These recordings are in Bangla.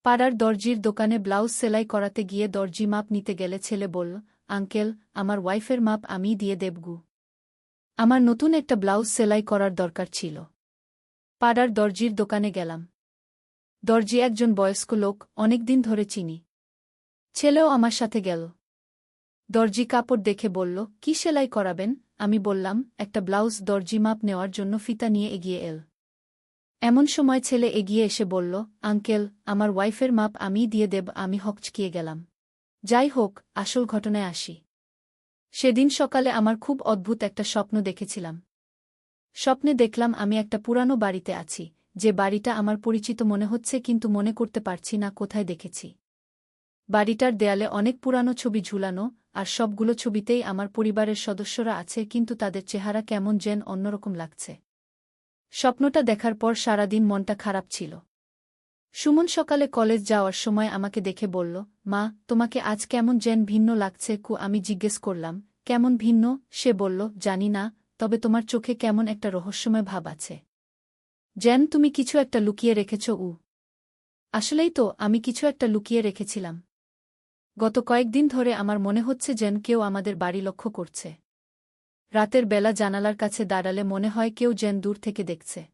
পাড়ার দর্জির দোকানে ব্লাউজ সেলাই করাতে গিয়ে দর্জি মাপ নিতে গেলে ছেলে বলল, আঙ্কেল, আমার ওয়াইফের মাপ আমিই দিয়ে দেবগু। আমার নতুন একটা ব্লাউজ সেলাই করার দরকার ছিল। পাড়ার দর্জির দোকানে গেলাম। দর্জি একজন বয়স্ক লোক, অনেকদিন ধরে চিনি। ছেলেও আমার সাথে গেল। দর্জি কাপড় দেখে বলল, কি সেলাই করাবেন? আমি বললাম, একটা ব্লাউজ। দর্জি মাপ নেওয়ার জন্য ফিতা নিয়ে এগিয়ে এল। এমন সময় ছেলে এগিয়ে এসে বলল, আঙ্কেল, আমার ওয়াইফের মাপ আমিই দিয়ে দেব। আমি হকচকিয়ে গেলাম। যাই হোক, আসল ঘটনায় আসি। সেদিন সকালে আমার খুব অদ্ভুত একটা স্বপ্ন দেখেছিলাম। স্বপ্নে দেখলাম আমি একটা পুরানো বাড়িতে আছি, যে বাড়িটা আমার পরিচিত মনে হচ্ছে কিন্তু মনে করতে পারছি না কোথায় দেখেছি। বাড়িটার দেয়ালে অনেক পুরানো ছবি ঝুলানো, আর সবগুলো ছবিতেই আমার পরিবারের সদস্যরা আছে, কিন্তু তাদের চেহারা কেমন যেন অন্যরকম লাগছে। স্বপ্নটা দেখার পর সারাদিন মনটা খারাপ ছিল। সুমন সকালে কলেজ যাওয়ার সময় আমাকে দেখে বলল, মা, তোমাকে আজ কেমন যেন ভিন্ন লাগছে। আমি জিজ্ঞেস করলাম, কেমন ভিন্ন? সে বলল, জানি না, তবে তোমার চোখে কেমন একটা রহস্যময় ভাব আছে। যেন তুমি কিছু একটা লুকিয়ে রেখেছ। আসলেই তো, আমি কিছু একটা লুকিয়ে রেখেছিলাম। গত কয়েকদিন ধরে আমার মনে হচ্ছে যেন কেউ আমাদের বাড়ি লক্ষ্য করছে। রাতের বেলা জানালার কাছে দাঁড়ালে মনে হয় কেউ যেন দূর থেকে দেখছে।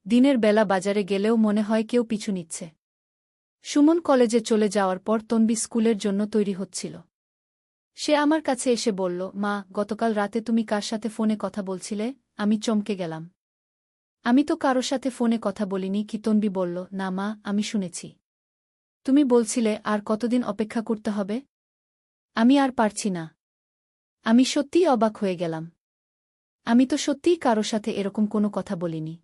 দিনের বেলা বাজারে গেলেও মনে হয় কেউ পিছু নিচ্ছে। সুমন কলেজে চলে যাওয়ার পর তন্বী স্কুলের জন্য তৈরি হচ্ছিল। সে আমার কাছে এসে বলল, মা, গতকাল রাতে তুমি কার সাথে ফোনে কথা বলছিলে? আমি চমকে গেলাম। আমি তো কারো সাথে ফোনে কথা বলিনি। কি? তন্বী বলল, না মা, আমি শুনেছি। তুমি বলছিলে আর কতদিন অপেক্ষা করতে হবে? আমি আর পারছি না। আমি সত্যিই অবাক হয়ে গেলাম। আমি তো সত্যিই কারো সাথে এরকম কোনো কথা বলিনি।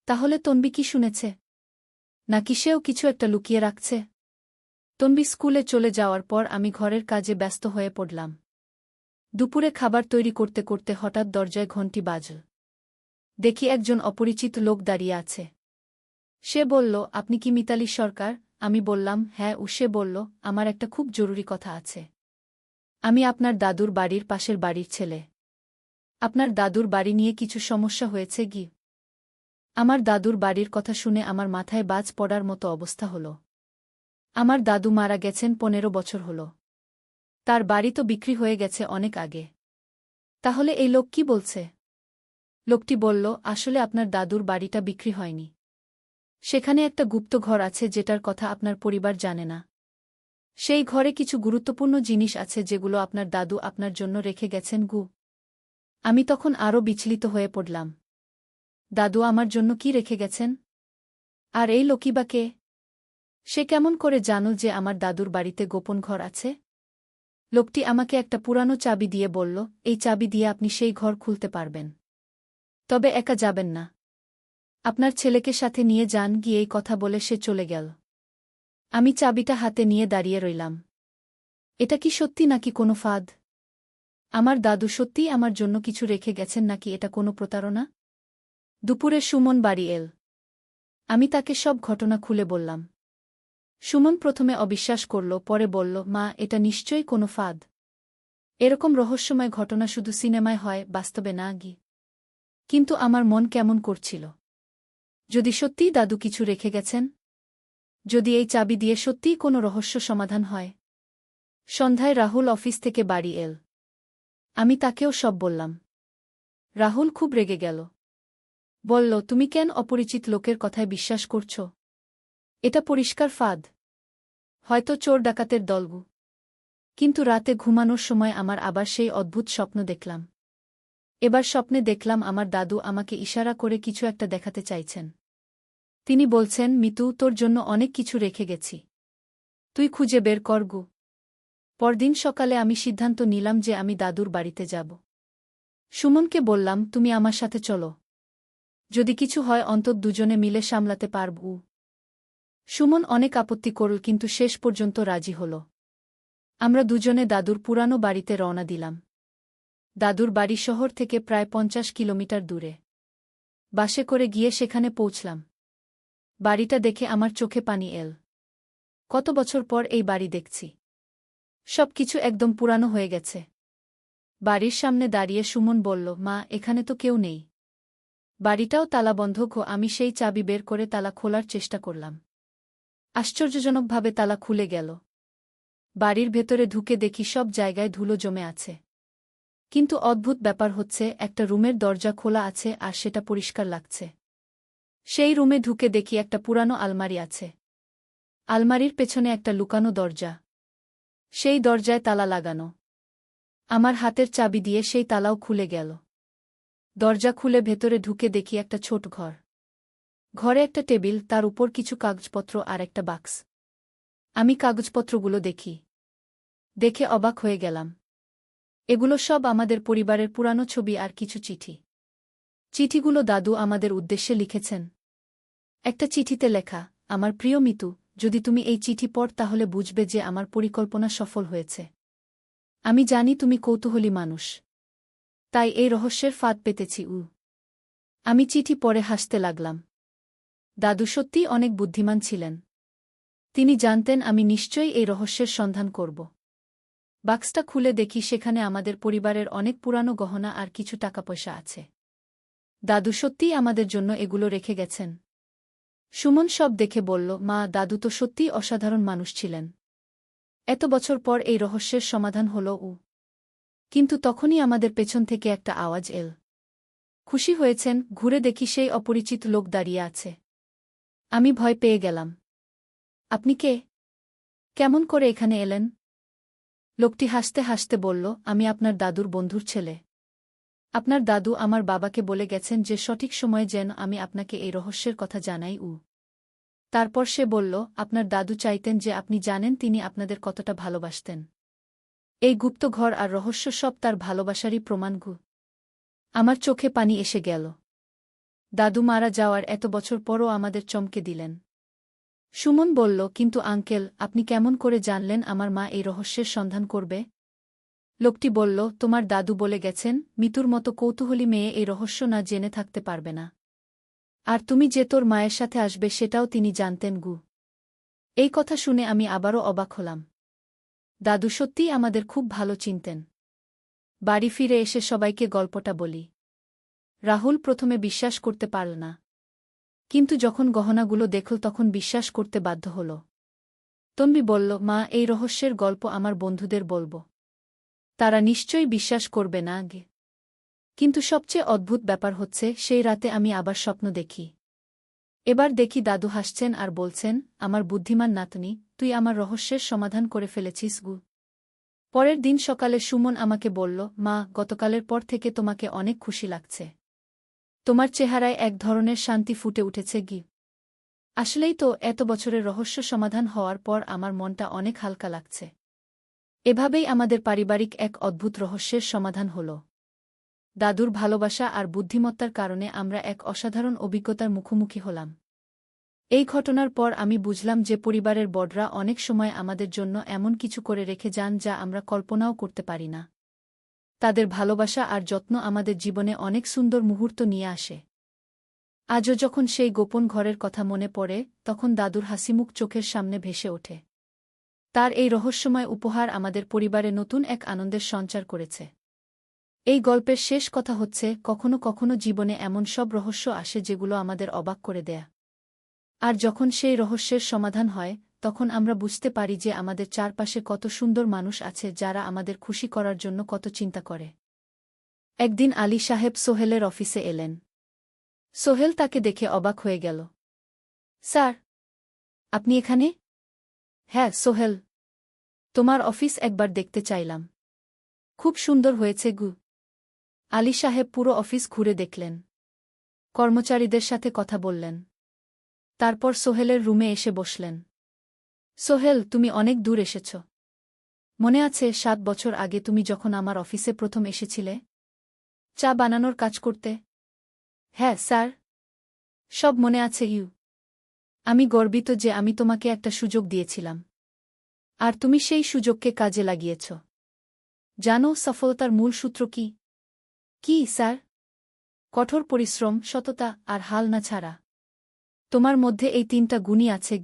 তাহলে তন্বী কি শুনেছে? নাকি সেও কিছু একটা লুকিয়ে রাখছে? তন্বী স্কুলে চলে যাওয়ার পর আমি ঘরের কাজে ব্যস্ত হয়ে পড়লাম। দুপুরে খাবার তৈরি করতে করতে হঠাৎ দরজায় ঘণ্টি বাজল। দেখি একজন অপরিচিত লোক দাঁড়িয়ে আছে। সে বলল, আপনি কি মিতালি সরকার? আমি বললাম, হ্যাঁ। সে বলল, আমার একটা খুব জরুরি কথা আছে। আমি আপনার দাদুর বাড়ির পাশের বাড়ির ছেলে। আপনার দাদুর বাড়ি নিয়ে কিছু সমস্যা হয়েছে কি? আমার দাদুর বাড়ির কথা শুনে আমার মাথায় বাজ পড়ার মতো অবস্থা হল। আমার দাদু মারা গেছেন 15 বছর হল। তার বাড়ি তো বিক্রি হয়ে গেছে অনেক আগে। তাহলে এই লোক কি বলছে? লোকটি বলল, আসলে আপনার দাদুর বাড়িটা বিক্রি হয়নি। সেখানে একটা গুপ্ত ঘর আছে যেটার কথা আপনার পরিবার জানে না। সেই ঘরে কিছু গুরুত্বপূর্ণ জিনিস আছে যেগুলো আপনার দাদু আপনার জন্য রেখে গেছেন। আমি তখন আরও বিচলিত হয়ে পড়লাম। দাদু আমার জন্য কি রেখে গেছেন? আর এই লোকই বা কে? সে কেমন করে জানো যে আমার দাদুর বাড়িতে গোপন ঘর আছে? লোকটি আমাকে একটা পুরানো চাবি দিয়ে বলল, এই চাবি দিয়ে আপনি সেই ঘর খুলতে পারবেন। তবে একা যাবেন না। আপনার ছেলেকে সাথে নিয়ে যান। গিয়ে এই কথা বলে সে চলে গেল। আমি চাবিটা হাতে নিয়ে দাঁড়িয়ে রইলাম। এটা কি সত্যি নাকি কোনো ফাঁদ? আমার দাদু সত্যিই আমার জন্য কিছু রেখে গেছেন নাকি এটা কোনো প্রতারণা? দুপুরে সুমন বাড়ি এল। আমি তাকে সব ঘটনা খুলে বললাম। সুমন প্রথমে অবিশ্বাস করল, পরে বলল, মা, এটা নিশ্চয়ই কোনো ফাঁদ। এরকম রহস্যময় ঘটনা শুধু সিনেমায় হয়, বাস্তবে না। কিন্তু আমার মন কেমন করছিল। যদি সত্যিই দাদু কিছু রেখে গেছেন? যদি এই চাবি দিয়ে সত্যিই কোনো রহস্য সমাধান হয়? সন্ধ্যায় রাহুল অফিস থেকে বাড়ি এল। আমি তাকেও সব বললাম। রাহুল খুব রেগে গেল। বলল, তুমি কেন অপরিচিত লোকের কথায় বিশ্বাস করছ? এটা পরিষ্কার ফাঁদ। হয়তো চোর ডাকাতের দলগু। কিন্তু রাতে ঘুমানোর সময় আমার আবার সেই অদ্ভুত স্বপ্ন দেখলাম। এবার স্বপ্নে দেখলাম আমার দাদু আমাকে ইশারা করে কিছু একটা দেখাতে চাইছেন। তিনি বলছেন, মিতু, তোর জন্য অনেক কিছু রেখে গেছি। তুই খুঁজে বের কর। পরদিন সকালে আমি সিদ্ধান্ত নিলাম যে আমি দাদুর বাড়িতে যাব। সুমনকে বললাম, তুমি আমার সাথে চলো। যদি কিছু হয় অন্তত দুজনে মিলে সামলাতে পারব। সুমন অনেক আপত্তি করল, কিন্তু শেষ পর্যন্ত রাজি হল। আমরা দুজনে দাদুর পুরানো বাড়িতে রওনা দিলাম। দাদুর বাড়ি শহর থেকে প্রায় 50 কিলোমিটার দূরে। বাসে করে গিয়ে সেখানে পৌঁছলাম। বাড়িটা দেখে আমার চোখে পানি এল। কত বছর পর এই বাড়ি দেখছি। সবকিছু একদম পুরানো হয়ে গেছে। বাড়ির সামনে দাঁড়িয়ে সুমন বলল, মা, এখানে তো কেউ নেই। বাড়িটাও তালাবন্ধ। আমি সেই চাবি বের করে তালা খোলার চেষ্টা করলাম। আশ্চর্যজনকভাবে তালা খুলে গেল। বাড়ির ভেতরে ঢুকে দেখি সব জায়গায় ধুলো জমে আছে। কিন্তু অদ্ভুত ব্যাপার হচ্ছে, একটা রুমের দরজা খোলা আছে আর সেটা পরিষ্কার লাগছে। সেই রুমে ঢুকে দেখি একটা পুরানো আলমারি আছে। আলমারির পেছনে একটা লুকানো দরজা। সেই দরজায় তালা লাগানো। আমার হাতের চাবি দিয়ে সেই তালাও খুলে গেল। দরজা খুলে ভেতরে ঢুকে দেখি একটা ছোট ঘর। ঘরে একটা টেবিল, তার উপর কিছু কাগজপত্র আর একটা বাক্স। আমি কাগজপত্রগুলো দেখি। দেখে অবাক হয়ে গেলাম। এগুলো সব আমাদের পরিবারের পুরানো ছবি আর কিছু চিঠি। চিঠিগুলো দাদু আমাদের উদ্দেশ্যে লিখেছেন। একটা চিঠিতে লেখা, আমার প্রিয় মিতু, যদি তুমি এই চিঠি পড় তাহলে বুঝবে যে আমার পরিকল্পনা সফল হয়েছে। আমি জানি তুমি কৌতূহলী মানুষ। তাই এই রহস্যের ফাঁদ পেতেছি। আমি চিঠি পড়ে হাসতে লাগলাম। দাদু সত্যিই অনেক বুদ্ধিমান ছিলেন। তিনি জানতেন আমি নিশ্চয়ই এই রহস্যের সন্ধান করব। বাক্সটা খুলে দেখি সেখানে আমাদের পরিবারের অনেক পুরানো গহনা আর কিছু টাকাপয়সা আছে। দাদু সত্যিই আমাদের জন্য এগুলো রেখে গেছেন। সুমন সব দেখে বলল, মা, দাদু তো সত্যিই অসাধারণ মানুষ ছিলেন। এত বছর পর এই রহস্যের সমাধান হল। কিন্তু তখনই আমাদের পেছন থেকে একটা আওয়াজ এল। খুশি হয়েছেন? ঘুরে দেখি সেই অপরিচিত লোক দাঁড়িয়ে আছে। আমি ভয় পেয়ে গেলাম। আপনি কে? কেমন করে এখানে এলেন? লোকটি হাসতে হাসতে বলল, আমি আপনার দাদুর বন্ধুর ছেলে। আপনার দাদু আমার বাবাকে বলে গেছেন যে সঠিক সময়ে যেন আমি আপনাকে এই রহস্যের কথা জানাই। তারপর সে বলল, আপনার দাদু চাইতেন যে আপনি জানেন তিনি আপনাদের কতটা ভালোবাসতেন। এই গুপ্ত ঘর আর রহস্য সব তার ভালোবাসারই প্রমাণ। আমার চোখে পানি এসে গেল। দাদু মারা যাওয়ার এত বছর পরও আমাদের চমকে দিলেন। সুমন বলল, কিন্তু আঙ্কেল, আপনি কেমন করে জানলেন আমার মা এই রহস্যের সন্ধান করবে? লোকটি বলল, তোমার দাদু বলে গেছেন, মিতুর মতো কৌতূহলী মেয়ে এই রহস্য না জেনে থাকতে পারবে না। আর তুমি যে তোর মায়ের সাথে আসবে সেটাও তিনি জানতেন। এই কথা শুনে আমি আবারও অবাক হলাম। দাদু সত্যিই আমাদের খুব ভালো চিনতেন। বাড়ি ফিরে এসে সবাইকে গল্পটা বলি। রাহুল প্রথমে বিশ্বাস করতে পারল না। কিন্তু যখন গহনাগুলো দেখল তখন বিশ্বাস করতে বাধ্য হল। তন্বী বলল, মা, এই রহস্যের গল্প আমার বন্ধুদের বলব। তারা নিশ্চয়ই বিশ্বাস করবে না। কিন্তু সবচেয়ে অদ্ভুত ব্যাপার হচ্ছে, সেই রাতে আমি আবার স্বপ্ন দেখি। এবার দেখি দাদু হাসছেন আর বলছেন, আমার বুদ্ধিমান নাতনি, তুই আমার রহস্যের সমাধান করে ফেলেছিস। পরের দিন সকালে সুমন আমাকে বলল, মা, গতকালের পর থেকে তোমাকে অনেক খুশি লাগছে। তোমার চেহারায় এক ধরনের শান্তি ফুটে উঠেছে। আসলেই তো, এত বছরের রহস্য সমাধান হওয়ার পর আমার মনটা অনেক হালকা লাগছে। এভাবেই আমাদের পারিবারিক এক অদ্ভুত রহস্যের সমাধান হল। দাদুর ভালোবাসা আর বুদ্ধিমত্তার কারণে আমরা এক অসাধারণ অভিজ্ঞতার মুখোমুখি হলাম। এই ঘটনার পর আমি বুঝলাম যে পরিবারের বড়রা অনেক সময় আমাদের জন্য এমন কিছু করে রেখে যান যা আমরা কল্পনাও করতে পারি না। তাদের ভালোবাসা আর যত্ন আমাদের জীবনে অনেক সুন্দর মুহূর্ত নিয়ে আসে। আজও যখন সেই গোপন ঘরের কথা মনে পড়ে, তখন দাদুর হাসিমুখ চোখের সামনে ভেসে ওঠে। তার এই রহস্যময় উপহার আমাদের পরিবারে নতুন এক আনন্দের সঞ্চার করেছে। এই গল্পের শেষ কথা হচ্ছে, কখনো কখনো জীবনে এমন সব রহস্য আসে যেগুলো আমাদের অবাক করে দেয়। আর যখন সেই রহস্যের সমাধান হয়, তখন আমরা বুঝতে পারি যে আমাদের চারপাশে কত সুন্দর মানুষ আছে যারা আমাদের খুশি করার জন্য কত চিন্তা করে। একদিন আলী সাহেব সোহেলের অফিসে এলেন। সোহেল তাকে দেখে অবাক হয়ে গেল। স্যার, আপনি এখানে? হ্যাঁ সোহেল, তোমার অফিস একবার দেখতে চাইলাম। খুব সুন্দর হয়েছে। আলী সাহেব পুরো অফিস ঘুরে দেখলেন। কর্মচারীদের সাথে কথা বললেন। তারপর সোহেলের রুমে এসে বসলেন। সোহেল, তুমি অনেক দূর এসেছ। মনে আছে 7 বছর আগে তুমি যখন আমার অফিসে প্রথম এসেছিলে চা বানানোর কাজ করতে? হ্যাঁ স্যার, সব মনে আছে। আমি গর্বিত যে আমি তোমাকে একটা সুযোগ দিয়েছিলাম। আর তুমি সেই সুযোগকে কাজে লাগিয়েছ। জানো সফলতার মূল সূত্র কি? কি স্যার? কঠোর পরিশ্রম, সততা আর হাল না ছাড়া। তোমার মধ্যে এই 3টা গুণই আছে।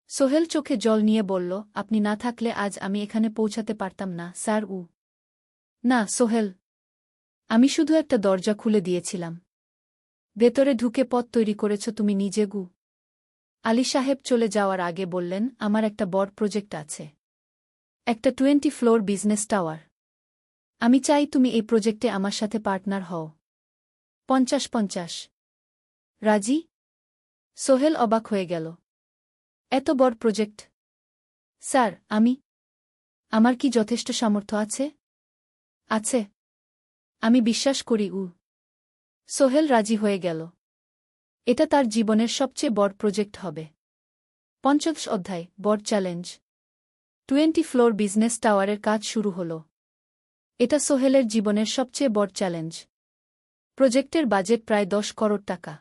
সোহেল চোখে জল নিয়ে বলল, আপনি না থাকলে আজ আমি এখানে পৌঁছাতে পারতাম না স্যার। না সোহেল, আমি শুধু একটা দরজা খুলে দিয়েছিলাম। ভেতরে ঢুকে পথ তৈরি করেছ তুমি নিজে। আলী সাহেব চলে যাওয়ার আগে বললেন, আমার একটা বড় প্রজেক্ট আছে, একটা 20 ফ্লোর বিজনেস টাওয়ার। আমি চাই তুমি এই প্রজেক্টে আমার সাথে পার্টনার হও। 50-50 রাজি? সোহেল অবাক হয়ে গেল। এত বড় প্রজেক্ট? স্যার, আমার কি যথেষ্ট সামর্থ্য আছে? আছে। আমি বিশ্বাস করি। সোহেল রাজি হয়ে গেল। এটা তার জীবনের সবচেয়ে বড় প্রজেক্ট হবে। 50 অধ্যায়, বড় চ্যালেঞ্জ। 20 ফ্লোর বিজনেস টাওয়ারের কাজ শুরু হল। এটা সোহেলের জীবনের সবচেয়ে বড় চ্যালেঞ্জ। প্রজেক্টের বাজেট প্রায় 10 করোড় টাকা।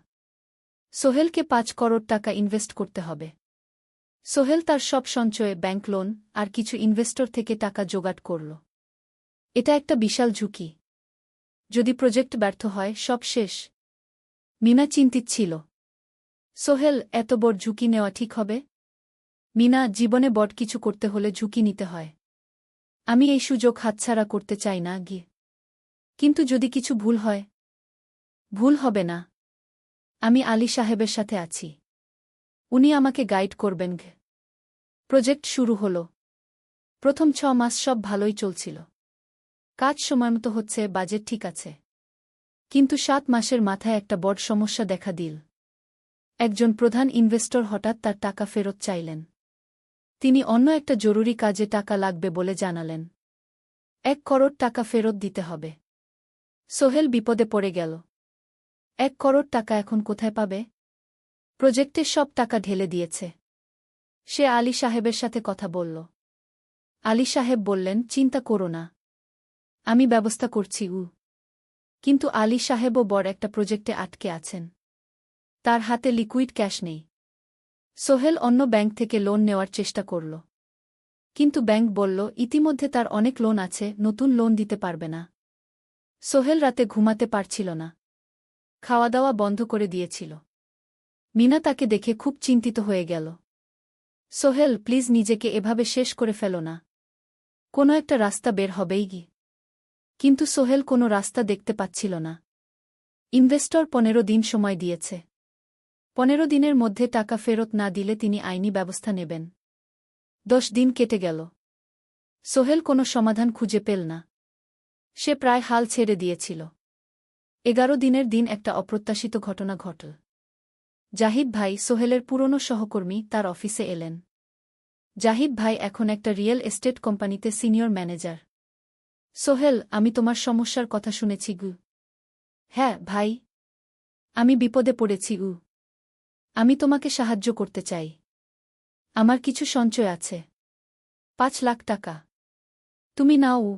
সোহেলকে 5 করোড় টাকা ইনভেস্ট করতে হবে। সোহেল তার সব সঞ্চয়ে, ব্যাংক লোন আর কিছু ইনভেস্টর থেকে টাকা জোগাড় করল। এটা একটা বিশাল ঝুঁকি। যদি প্রজেক্ট ব্যর্থ হয়, সব শেষ। মিনা চিন্তিত ছিল। সোহেল, এত বড় ঝুঁকি নেওয়া ঠিক হবে? মিনা, জীবনে বড় কিছু করতে হলে ঝুঁকি নিতে হয়। আমি এই সুযোগ হাতছাড়া করতে চাই না। কিন্তু যদি কিছু ভুল হয়? ভুল হবে না। আমি আলী সাহেবের সাথে আছি। উনি আমাকে গাইড করবেন। প্রজেক্ট শুরু হল। প্রথম 6 মাস সব ভালোই চলছিল। কাজ সময়মতো হচ্ছে, বাজেট ঠিক আছে। কিন্তু 7 মাসের মাথায় একটা বড় সমস্যা দেখা দিল। একজন প্রধান ইনভেস্টর হঠাৎ তার টাকা ফেরত চাইলেন। তিনি অন্য একটা জরুরি কাজে টাকা লাগবে বলে জানালেন। 1 করোড় টাকা ফেরত দিতে হবে। সোহেল বিপদে পড়ে গেল। 1 করোড় টাকা এখন কোথায় পাবে? প্রজেক্টে সব টাকা ঢেলে দিয়েছে। সে আলী সাহেবের সাথে কথা বলল। আলী সাহেব বললেন, চিন্তা করো না, আমি ব্যবস্থা করছি। কিন্তু আলী সাহেবও বড় একটা প্রজেক্টে আটকে আছেন। তার হাতে লিকুইড ক্যাশ নেই। সোহেল অন্য ব্যাংক থেকে লোন নেওয়ার চেষ্টা করল। কিন্তু ব্যাংক বলল, ইতিমধ্যে তার অনেক লোন আছে, নতুন লোন দিতে পারবে না। সোহেল রাতে ঘুমাতে পারছিল না। খাওয়া দাওয়া বন্ধ করে দিয়েছিল। মিনা তাকে দেখে খুব চিন্তিত হয়ে গেল। সোহেল, প্লিজ নিজেকে এভাবে শেষ করে ফেলো না। কোনো একটা রাস্তা বের হবেই। কিন্তু সোহেল কোনো রাস্তা দেখতে পাচ্ছিল না। ইনভেস্টর 15 দিন সময় দিয়েছে। 15 দিনের মধ্যে টাকা ফেরত না দিলে তিনি আইনি ব্যবস্থা নেবেন। 10 দিন কেটে গেল। সোহেল কোনো সমাধান খুঁজে পেল না। সে প্রায় হাল ছেড়ে দিয়েছিল। 11 দিনের দিন একটা অপ্রত্যাশিত ঘটনা ঘটল। জাহিদ ভাই, সোহেলের পুরনো সহকর্মী, তার অফিসে এলেন। জাহিদ ভাই এখন একটা রিয়েল এস্টেট কোম্পানিতে সিনিয়র ম্যানেজার। সোহেল, আমি তোমার সমস্যার কথা শুনেছি। হ্যাঁ ভাই, আমি বিপদে পড়েছি। আমি তোমাকে সাহায্য করতে চাই। আমার কিছু সঞ্চয় আছে, 5 লাখ টাকা। তুমি নাও।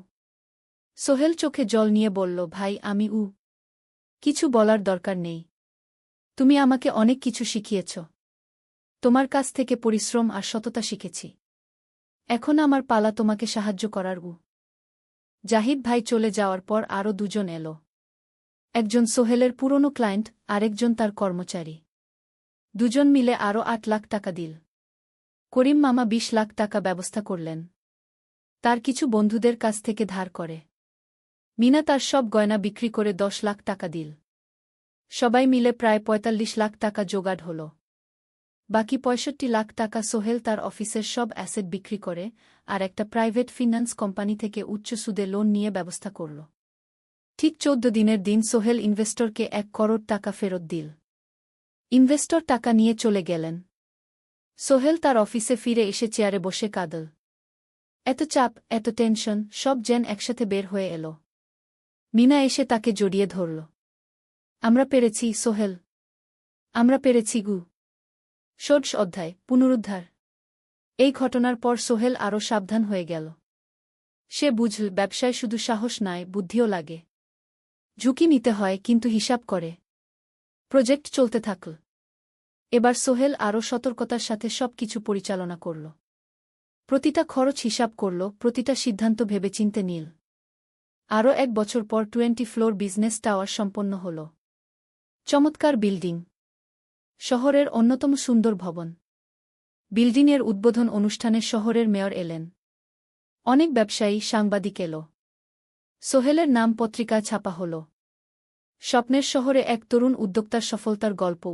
সোহেল চোখে জল নিয়ে বলল, ভাই, আমি কিছু বলার দরকার নেই। তুমি আমাকে অনেক কিছু শিখিয়েছ। তোমার কাছ থেকে পরিশ্রম আর সততা শিখেছি। এখন আমার পালা তোমাকে সাহায্য করার। জাহিদ ভাই চলে যাওয়ার পর আরও 2 জন এলো। একজন সোহেলের পুরনো ক্লায়েন্ট, আরেকজন তার কর্মচারী। 2 জন মিলে আরও 8 লাখ টাকা দিল। করিম মামা 20 লাখ টাকা ব্যবস্থা করলেন। তার কিছু বন্ধুদের কাছ থেকে ধার করে। মিনা তার সব গয়না বিক্রি করে 10 লাখ টাকা দিল। সবাই মিলে প্রায় 45 লাখ টাকা জোগাড় হল। বাকি 65 লাখ টাকা সোহেল তার অফিসের সব অ্যাসেট বিক্রি করে আর একটা প্রাইভেট ফিন্যান্স কোম্পানি থেকে উচ্চ সুদে লোন নিয়ে ব্যবস্থা করল। ঠিক 14 দিনের দিন সোহেল ইনভেস্টরকে 1 করোড় টাকা ফেরত দিল। ইনভেস্টর টাকা নিয়ে চলে গেলেন। সোহেল তার অফিসে ফিরে এসে চেয়ারে বসে কাঁদল। এত চাপ, এত টেনশন, সব যেন একসাথে বের হয়ে এলো। মিনা এসে তাকে জড়িয়ে ধরল। আমরা পেরেছি সোহেল, আমরা পেরেছি। 16 অধ্যায়, পুনরুদ্ধার। এই ঘটনার পর সোহেল আরও সাবধান হয়ে গেল। সে বুঝল, ব্যবসায় শুধু সাহস নয়, বুদ্ধিও লাগে। ঝুঁকি নিতে হয়, কিন্তু হিসাব করে। প্রজেক্ট চলতে থাকল। এবার সোহেল আরও সতর্কতার সাথে সবকিছু পরিচালনা করল। প্রতিটা খরচ হিসাব করল, প্রতিটা সিদ্ধান্ত ভেবেচিন্তে নিল। আরও 1 বছর পর 20 ফ্লোর বিজনেস টাওয়ার সম্পন্ন হল। চমৎকার বিল্ডিং, শহরের অন্যতম সুন্দর ভবন। বিল্ডিংয়ের উদ্বোধন অনুষ্ঠানে শহরের মেয়র এলেন। অনেক ব্যবসায়ী, সাংবাদিক এল। সোহেলের নাম পত্রিকায় ছাপা হল। স্বপ্নের শহরে এক তরুণ উদ্যোক্তার সফলতার গল্প।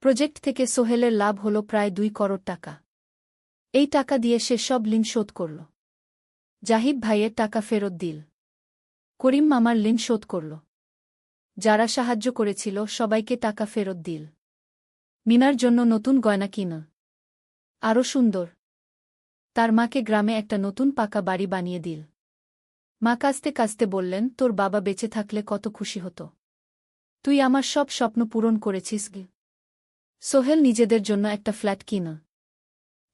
প্রজেক্ট থেকে সোহেলের লাভ হল প্রায় 2 করোড় টাকা। এই টাকা দিয়ে সে সব ঋণ শোধ করল। জাহিদ ভাইয়ের টাকা ফেরত দিল। করিম মামার ঋণ শোধ করল। যারা সাহায্য করেছিল সবাইকে টাকা ফেরত দিল। মিনার জন্য নতুন গয়না কিনা আরও সুন্দর। তার মাকে গ্রামে একটা নতুন পাকা বাড়ি বানিয়ে দিল। মা কাঁদতে কাঁদতে বললেন, তোর বাবা বেঁচে থাকলে কত খুশি হতো। তুই আমার সব স্বপ্ন পূরণ করেছিস গে। সোহেল নিজেদের জন্য একটা ফ্ল্যাট কিনা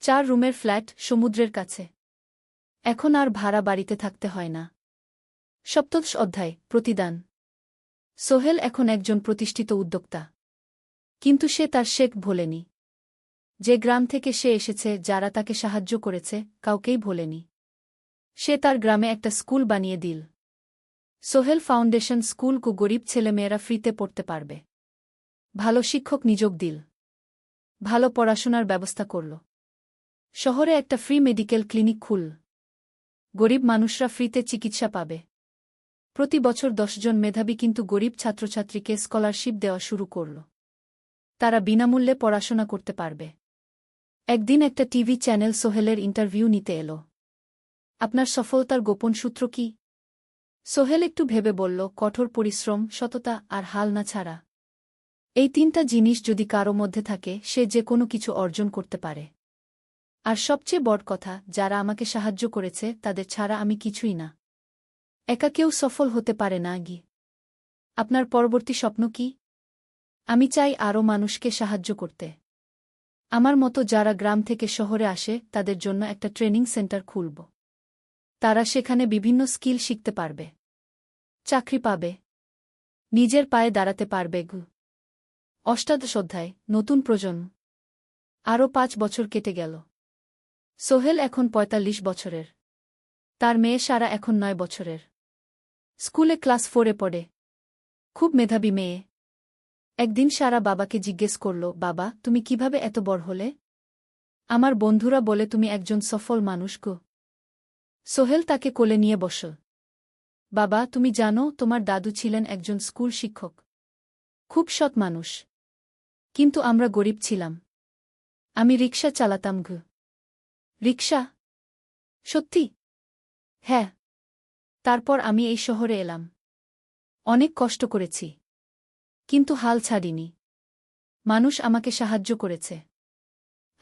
4 রুমের ফ্ল্যাট, সমুদ্রের কাছে। এখন আর ভাড়া বাড়িতে থাকতে হয় না। সপ্তদশ অধ্যায়, প্রতিদান। সোহেল এখন একজন প্রতিষ্ঠিত উদ্যোক্তা। কিন্তু সে তার শেখ ভোলেনি। যে গ্রাম থেকে সে এসেছে, যারা তাকে সাহায্য করেছে, কাউকেই ভোলেনি। সে তার গ্রামে একটা স্কুল বানিয়ে দিল। সোহেল ফাউন্ডেশন স্কুলকে গরিব ছেলেমেয়েরা ফ্রিতে পড়তে পারবে। ভালো শিক্ষক নিযোগ দিল। ভালো পড়াশোনার ব্যবস্থা করল। শহরে একটা ফ্রি মেডিকেল ক্লিনিক খুলল। গরিব মানুষরা ফ্রিতে চিকিৎসা পাবে। প্রতি বছর 10 জন মেধাবী কিন্তু গরিব ছাত্রছাত্রীকে স্কলারশিপ দেওয়া শুরু করল। তারা বিনামূল্যে পড়াশোনা করতে পারবে। একদিন একটা টিভি চ্যানেল সোহেলের ইন্টারভিউ নিতে এলো। আপনার সফলতার গোপন সূত্র কি? সোহেল একটু ভেবে বলল, কঠোর পরিশ্রম, সততা আর হাল না ছাড়া। এই 3টা জিনিস যদি কারো মধ্যে থাকে, সে যে কোনো কিছু অর্জন করতে পারে। আর সবচেয়ে বড় কথা, যারা আমাকে সাহায্য করেছে তাদের ছাড়া আমি কিছুই না। একা কেউ সফল হতে পারে না গি। আপনার পরবর্তী স্বপ্ন কি? আমি চাই আরও মানুষকে সাহায্য করতে। আমার মতো যারা গ্রাম থেকে শহরে আসে তাদের জন্য একটা ট্রেনিং সেন্টার খুলব। তারা সেখানে বিভিন্ন স্কিল শিখতে পারবে, চাকরি পাবে, নিজের পায়ে দাঁড়াতে পারবে। অষ্টাদশ অধ্যায়, নতুন প্রজন্ম। আরও 5 বছর কেটে গেল। সোহেল এখন 45 বছরের। তার মেয়ে সারা এখন 9 বছরের। স্কুলে ক্লাস 4-এ পড়ে। খুব মেধাবী মেয়ে। একদিন সারা বাবাকে জিজ্ঞেস করল, বাবা, তুমি কিভাবে এত বড় হলে? আমার বন্ধুরা বলে তুমি একজন সফল মানুষ গো। সোহেল তাকে কোলে নিয়ে বসল। বাবা, তুমি জানো তোমার দাদু ছিলেন একজন স্কুল শিক্ষক। খুব সৎ মানুষ। কিন্তু আমরা গরিব ছিলাম। আমি রিকশা চালাতাম গো। রিকশা? সত্যি? হ্যাঁ। তারপর আমি এই শহরে এলাম। অনেক কষ্ট করেছি। কিন্তু হাল ছাড়িনি। মানুষ আমাকে সাহায্য করেছে।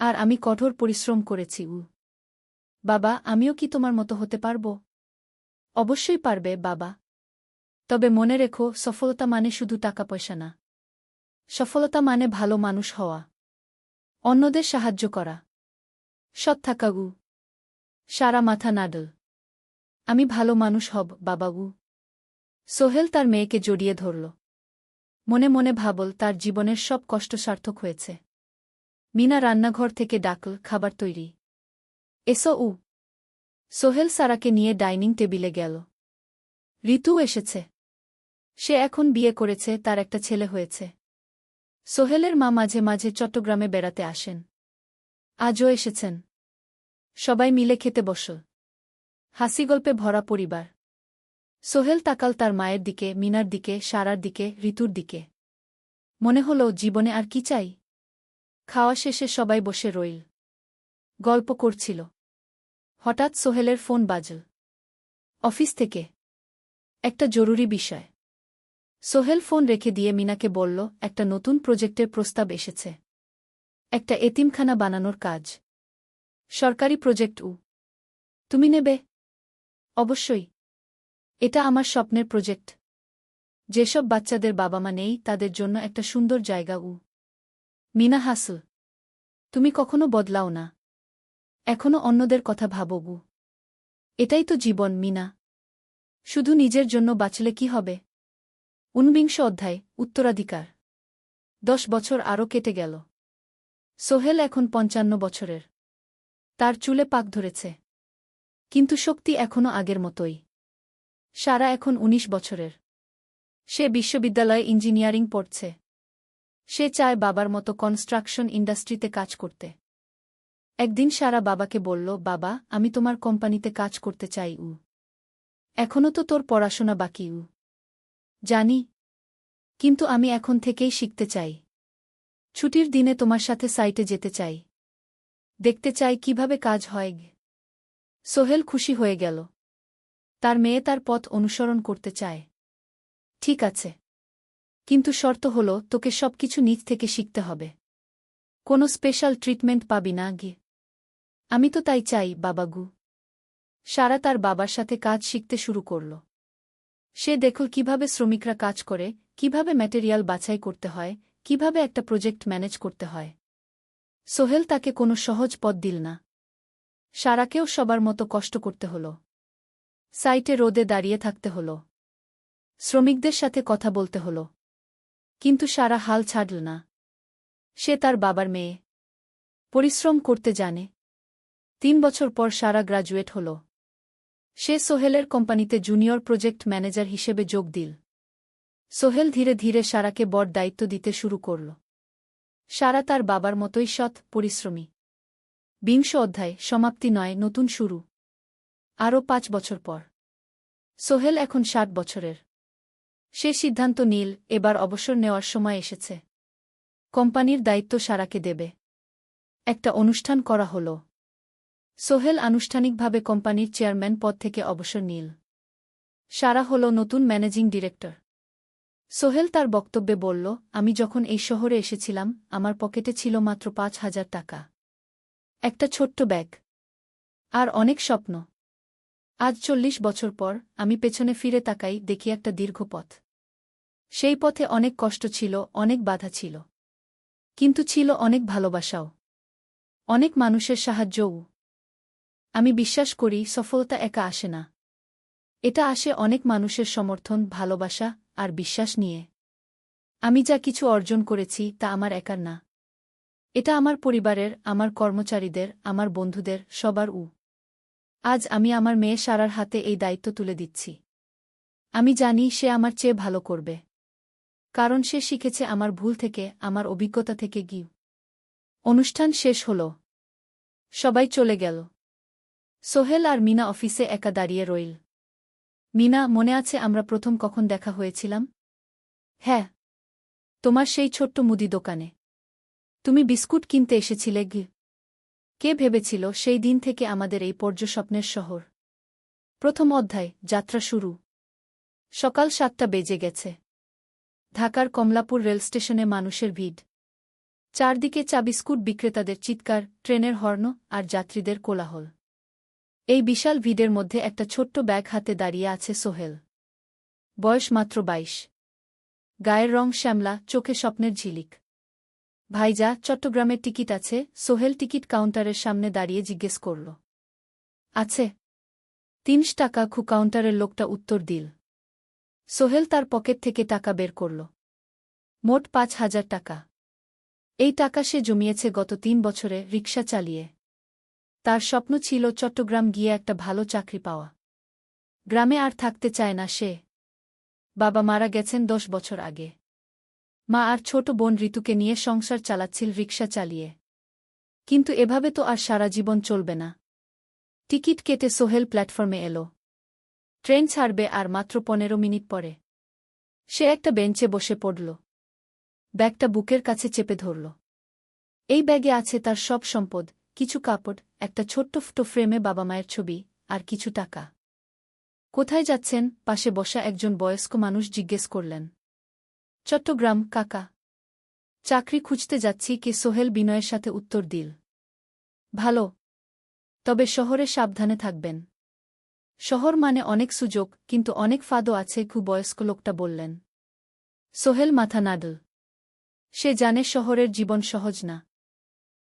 আর আমি কঠোর পরিশ্রম করেছি। বাবা, আমিও কি তোমার মতো হতে পারব? অবশ্যই পারবে বাবা। তবে মনে রেখো, সফলতা মানে শুধু টাকা পয়সা না। সফলতা মানে ভালো মানুষ হওয়া, অন্যদের সাহায্য করা, সৎ থাকা। সারা মাথা নাডল। আমি ভালো মানুষ হব বাবাগু। সোহেল তার মেয়েকে জড়িয়ে ধরল। মনে মনে ভাবল, তার জীবনের সব কষ্ট সার্থক হয়েছে। মিনা রান্নাঘর থেকে ডাকল, খাবার তৈরি। এসো। সোহেল সারাকে নিয়ে ডাইনিং টেবিলে গেল। ঋতু এসেছে। সে এখন বিয়ে করেছে, তার একটা ছেলে হয়েছে। সোহেলের মা মাঝে মাঝে চট্টগ্রামে বেড়াতে আসেন। আজও এসেছেন। সবাই মিলে খেতে বসল। হাসিগল্পে ভরা পরিবার। সোহেল তাকাল তার মায়ের দিকে, মিনার দিকে, সারার দিকে, ঋতুর দিকে। মনে হল, জীবনে আর কি চাই? খাওয়া শেষে সবাই বসে রইল। গল্প করছিল। হঠাৎ সোহেলের ফোন বাজল। অফিস থেকে। একটা জরুরি বিষয়। সোহেল ফোন রেখে দিয়ে মিনাকে বলল, একটা নতুন প্রজেক্টের প্রস্তাব এসেছে। একটা এতিমখানা বানানোর কাজ। সরকারি প্রজেক্ট। তুমি নেবে? অবশ্যই। এটা আমার স্বপ্নের প্রজেক্ট। যেসব বাচ্চাদের বাবা মা নেই তাদের জন্য একটা সুন্দর জায়গা। মিনা হাসল। তুমি কখনো বদলাও না। এখনো অন্যদের কথা ভাবো। এটাই তো জীবন মিনা। শুধু নিজের জন্য বাঁচলে কি হবে? 49 অধ্যায়, উত্তরাধিকার। 10 বছর আরও কেটে গেল। সোহেল এখন 55 বছরের। তার চুলে পাক ধরেছে। কিন্তু শক্তি এখনও আগের মতোই। সারা এখন 19 বছরের। সে বিশ্ববিদ্যালয়ে ইঞ্জিনিয়ারিং পড়ছে। সে চায় বাবার মতো কনস্ট্রাকশন ইন্ডাস্ট্রিতে কাজ করতে। একদিন সারা বাবাকে বলল, বাবা, আমি তোমার কোম্পানিতে কাজ করতে চাই। এখনও তো তোর পড়াশোনা বাকি। জানি। কিন্তু আমি এখন থেকেই শিখতে চাই। ছুটির দিনে তোমার সাথে সাইটে যেতে চাই। দেখতে চাই কিভাবে কাজ হয়। সোহেল খুশি হয়ে গেল। তার মেয়ে তার পথ অনুসরণ করতে চায়। ঠিক আছে, কিন্তু শর্ত হল তোকে সবকিছু নিজ থেকে শিখতে হবে। কোনো স্পেশাল ট্রিটমেন্ট পাবি না গে। আমি তো তাই চাই বাবাগু। সারা তার বাবার সাথে কাজ শিখতে শুরু করল। সে দেখল কিভাবে শ্রমিকরা কাজ করে, কিভাবে ম্যাটেরিয়াল বাছাই করতে হয়, কিভাবে একটা প্রজেক্ট ম্যানেজ করতে হয়। সোহেল তাকে কোনো সহজ পথ দিল না। সারাকেও সবার মতো কষ্ট করতে হল। সাইটে রোদে দাঁড়িয়ে থাকতে হল। শ্রমিকদের সাথে কথা বলতে হল। কিন্তু সারা হাল ছাড়ল না। সে তার বাবার মেয়ে। পরিশ্রম করতে জানে। 3 বছর পর সারা গ্রাজুয়েট হল। সে সোহেলের কোম্পানিতে জুনিয়র প্রজেক্ট ম্যানেজার হিসেবে যোগ দিল। সোহেল ধীরে ধীরে সারাকে বড় দায়িত্ব দিতে শুরু করল। সারা তার বাবার মতোই সৎ, পরিশ্রমী। 20 অধ্যায়, সমাপ্তি নয়, নতুন শুরু। আরও 5 বছর পর সোহেল এখন 60 বছরের। সে সিদ্ধান্ত নিল এবার অবসর নেওয়ার সময় এসেছে। কোম্পানির দায়িত্ব সারাকে দেবে। একটা অনুষ্ঠান করা হল। সোহেল আনুষ্ঠানিকভাবে কোম্পানির চেয়ারম্যান পদ থেকে অবসর নিল। সারা হল নতুন ম্যানেজিং ডিরেক্টর। সোহেল তার বক্তব্যে বলল, আমি যখন এই শহরে এসেছিলাম আমার পকেটে ছিল মাত্র 5,000 টাকা। একটা ছোট্ট ব্যাগ। আর অনেক স্বপ্ন। আজ 40 বছর পর আমি পেছনে ফিরে তাকাই, দেখি একটা দীর্ঘ পথ। সেই পথে অনেক কষ্ট ছিল, অনেক বাধা ছিল। কিন্তু ছিল অনেক ভালোবাসাও। অনেক মানুষের সাহায্যও। আমি বিশ্বাস করি সফলতা একা আসে না। এটা আসে অনেক মানুষের সমর্থন, ভালোবাসা আর বিশ্বাস নিয়ে। আমি যা কিছু অর্জন করেছি তা আমার একার না। এটা আমার পরিবারের, আমার কর্মচারীদের, আমার বন্ধুদের, সবার। আজ আমি আমার মেয়ে সারার হাতে এই দায়িত্ব তুলে দিচ্ছি। আমি জানি সে আমার চেয়ে ভালো করবে। কারণ সে শিখেছে আমার ভুল থেকে, আমার অভিজ্ঞতা থেকে। অনুষ্ঠান শেষ হল। সবাই চলে গেল। সোহেল আর মিনা অফিসে একা দাঁড়িয়ে রইল। মিনা, মনে আছে আমরা প্রথম কখন দেখা হয়েছিলাম? হ্যাঁ, তোমার সেই ছোট্ট মুদি দোকানে। তুমি বিস্কুট কিনতে এসেছিলে। কে ভেবেছিল সেই দিন থেকে আমাদের এই পর্যস্বপ্নের শহর। প্রথম অধ্যায়, যাত্রা শুরু। সকাল 7টা বেজে গেছে। ঢাকার কমলাপুর রেলস্টেশনে মানুষের ভিড়। চারদিকে চা বিস্কুট বিক্রেতাদের চিৎকার, ট্রেনের হর্ন আর যাত্রীদের কোলাহল। এই বিশাল ভিড়ের মধ্যে একটা ছোট্ট ব্যাগ হাতে দাঁড়িয়ে আছে সোহেল। বয়স মাত্র 22। গায়ের রং শ্যামলা, চোখে স্বপ্নের ঝিলিক। ভাইজা, চট্টগ্রামের টিকিট আছে? সোহেল টিকিট কাউন্টারের সামনে দাঁড়িয়ে জিজ্ঞেস করল। আছে। 3 টাকা। কাউন্টারের লোকটা উত্তর দিল। সোহেল তার পকেট থেকে টাকা বের করল। মোট 5,000 টাকা। এই টাকা সে জমিয়েছে গত 3 বছরে রিকশা চালিয়ে। তার স্বপ্ন ছিল চট্টগ্রাম গিয়ে একটা ভালো চাকরি পাওয়া। গ্রামে আর থাকতে চায় না সে। বাবা মারা গেছেন 10 বছর আগে। মা আর ছোট বোন ঋতুকে নিয়ে সংসার চালাচ্ছিল রিকশা চালিয়ে। কিন্তু এভাবে তো আর সারা জীবন চলবে না। টিকিট কেটে সোহেল প্ল্যাটফর্মে এল। ট্রেন ছাড়বে আর মাত্র 15 মিনিট পরে। সে একটা বেঞ্চে বসে পড়ল। ব্যাগটা বুকের কাছে চেপে ধরল। এই ব্যাগে আছে তার সব সম্পদ, কিছু কাপড়, একটা ছোট্ট ফটো ফ্রেমে বাবা মায়ের ছবি, আর কিছু টাকা। কোথায় যাচ্ছেন? পাশে বসা একজন বয়স্ক মানুষ জিজ্ঞেস করলেন। চট্টগ্রাম কাকা। চাকরি খুঁজতে যাচ্ছি। কে? সোহেল বিনয়ের সাথে উত্তর দিল। ভালো। তবে শহরে সাবধানে থাকবেন। শহর মানে অনেক সুযোগ, কিন্তু অনেক ফাঁদও আছে। বয়স্ক লোকটা বললেন। সোহেল মাথা নাড়ল। সে জানে শহরের জীবন সহজ না।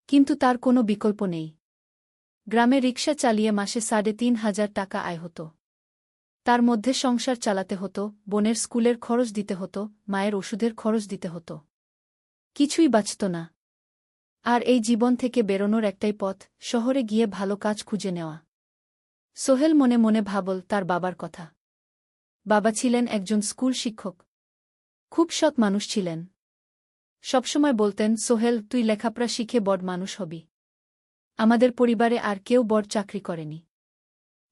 কিন্তু তার কোনো বিকল্প নেই। গ্রামে রিকশা চালিয়ে মাসে 3,500 টাকা আয় হতো। তার মধ্যে সংসার চালাতে হতো, বোনের স্কুলের খরচ দিতে হতো, মায়ের ওষুধের খরচ দিতে হতো। কিছুই বাঁচত না। আর এই জীবন থেকে বেরোনোর একটাই পথ, শহরে গিয়ে ভালো কাজ খুঁজে নেওয়া। সোহেল মনে মনে ভাবল তার বাবার কথা। বাবা ছিলেন একজন স্কুল শিক্ষক। খুব সৎ মানুষ ছিলেন। সবসময় বলতেন, সোহেল, তুই লেখাপড়া শিখে বড় মানুষ হবি। আমাদের পরিবারে আর কেউ বড় চাকরি করেনি।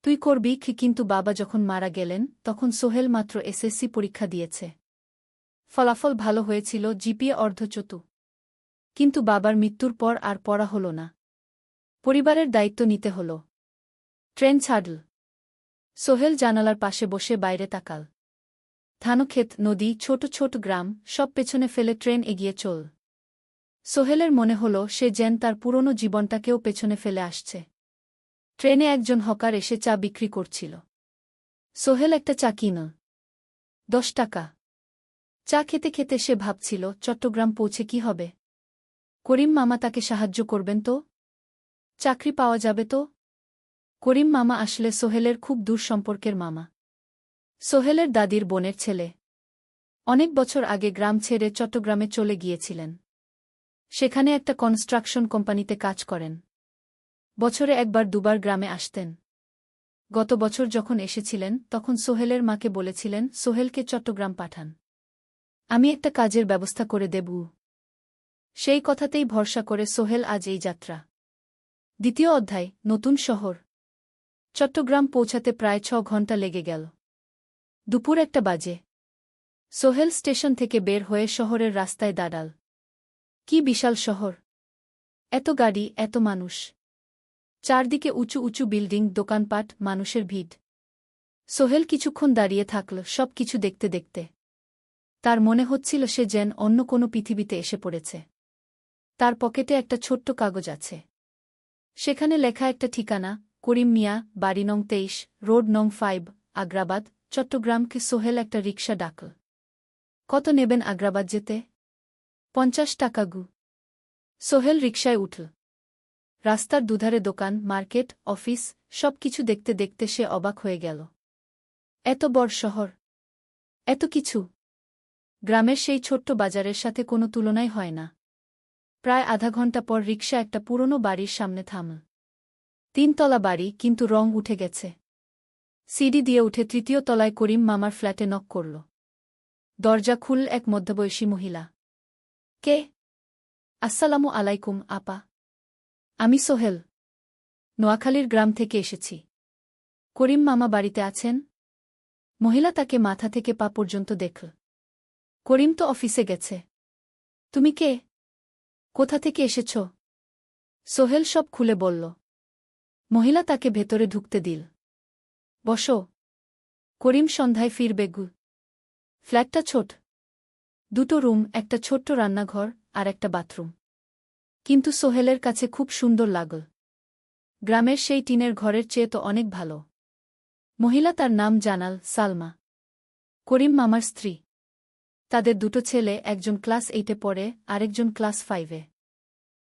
তুই করবি। কিন্তু বাবা যখন মারা গেলেন তখন সোহেল মাত্র এসএসসি পরীক্ষা দিয়েছে। ফলাফল ভালো হয়েছিল, জিপিএ অর্ধচতু। কিন্তু বাবার মৃত্যুর পর আর পড়া হল না। পরিবারের দায়িত্ব নিতে হল। ট্রেন ছাড়ল। সোহেল জানালার পাশে বসে বাইরে তাকাল। ধানক্ষেত, নদী, ছোট ছোট গ্রাম, সব পেছনে ফেলে ট্রেন এগিয়ে চল। সোহেলের মনে হল সে যেন তার পুরনো জীবনটাকেও পেছনে ফেলে আসছে। ট্রেনে একজন হকার এসে চা বিক্রি করছিল। সোহেল একটা চা কিন। 10 টাকা। চা খেতে খেতে সে ভাবছিল চট্টগ্রাম পৌঁছে কি হবে। করিম মামা তাকে সাহায্য করবেন তো? চাকরি পাওয়া যাবে তো? করিম মামা আসলে সোহেলের খুব দূর সম্পর্কের মামা। সোহেলের দাদির বোনের ছেলে। অনেক বছর আগে গ্রাম ছেড়ে চট্টগ্রামে চলে গিয়েছিলেন। সেখানে একটা কনস্ট্রাকশন কোম্পানিতে কাজ করেন। বছরে একবার দুবার গ্রামে আসতেন। গত বছর যখন এসেছিলেন তখন সোহেলের মাকে বলেছিলেন সোহেলকে চট্টগ্রাম পাঠান। আমি একটা কাজের ব্যবস্থা করে দেব। সেই কথাতেই ভরসা করে সোহেল আজ এই যাত্রা। দ্বিতীয় অধ্যায়, নতুন শহর। চট্টগ্রাম পৌঁছাতে প্রায় 6 ঘণ্টা লেগে গেল। দুপুর 1টা বাজে। সোহেল স্টেশন থেকে বের হয়ে শহরের রাস্তায় দাঁড়াল। কি বিশাল শহর! এত গাড়ি, এত মানুষ। চারদিকে উঁচু উঁচু বিল্ডিং, দোকানপাট, মানুষের ভিড়। সোহেল কিছুক্ষণ দাঁড়িয়ে থাকল সব কিছু দেখতে দেখতে। তার মনে হচ্ছিল সে যেন অন্য কোনো পৃথিবীতে এসে পড়েছে। তার পকেটে একটা ছোট্ট কাগজ আছে। সেখানে লেখা একটা ঠিকানা, করিম মিয়া, বাড়ি নং 23, রোড নং 5, আগ্রাবাদ, চট্টগ্রামকে। সোহেল একটা রিকশা ডাকল। কত নেবেন আগ্রাবাদ যেতে? 50 টাকা গু। সোহেল রিকশায় উঠল। রাস্তার দুধারে দোকান, মার্কেট, অফিস, সব কিছু দেখতে দেখতে সে অবাক হয়ে গেল। এত বড় শহর, এত কিছু! গ্রামের সেই ছোট্ট বাজারের সাথে কোনো তুলনাই হয় না। প্রায় আধা ঘণ্টা পর রিকশা একটা পুরনো বাড়ির সামনে থামল। 3 তলা বাড়ি, কিন্তু রং উঠে গেছে। সিঁড়ি দিয়ে উঠে 3য় তলায় করিম মামার ফ্ল্যাটে নক করল। দরজা খুলল এক মধ্যবয়সী মহিলা। কে? আসসালামু আলাইকুম আপা। আমি সোহেল। নোয়াখালীর গ্রাম থেকে এসেছি। করিম মামা বাড়িতে আছেন? মহিলা তাকে মাথা থেকে পা পর্যন্ত দেখল। করিম তো অফিসে গেছে। তুমি কে? কোথা থেকে এসেছ? সোহেল সব খুলে বলল। মহিলা তাকে ভেতরে ঢুকতে দিল। বসো। করিম সন্ধ্যায় ফিরবে গু। ফ্ল্যাটটা ছোট। 2টো রুম, একটা ছোট্ট রান্নাঘর আর একটা বাথরুম। কিন্তু সোহেলের কাছে খুব সুন্দর লাগল। গ্রামের সেই টিনের ঘরের চেয়ে তো অনেক ভালো। মহিলা তার নাম জানাল সালমা। করিম মামার স্ত্রী। তাদের 2টো ছেলে, একজন ক্লাস 8-এ পড়ে, আরেকজন ক্লাস 5-এ।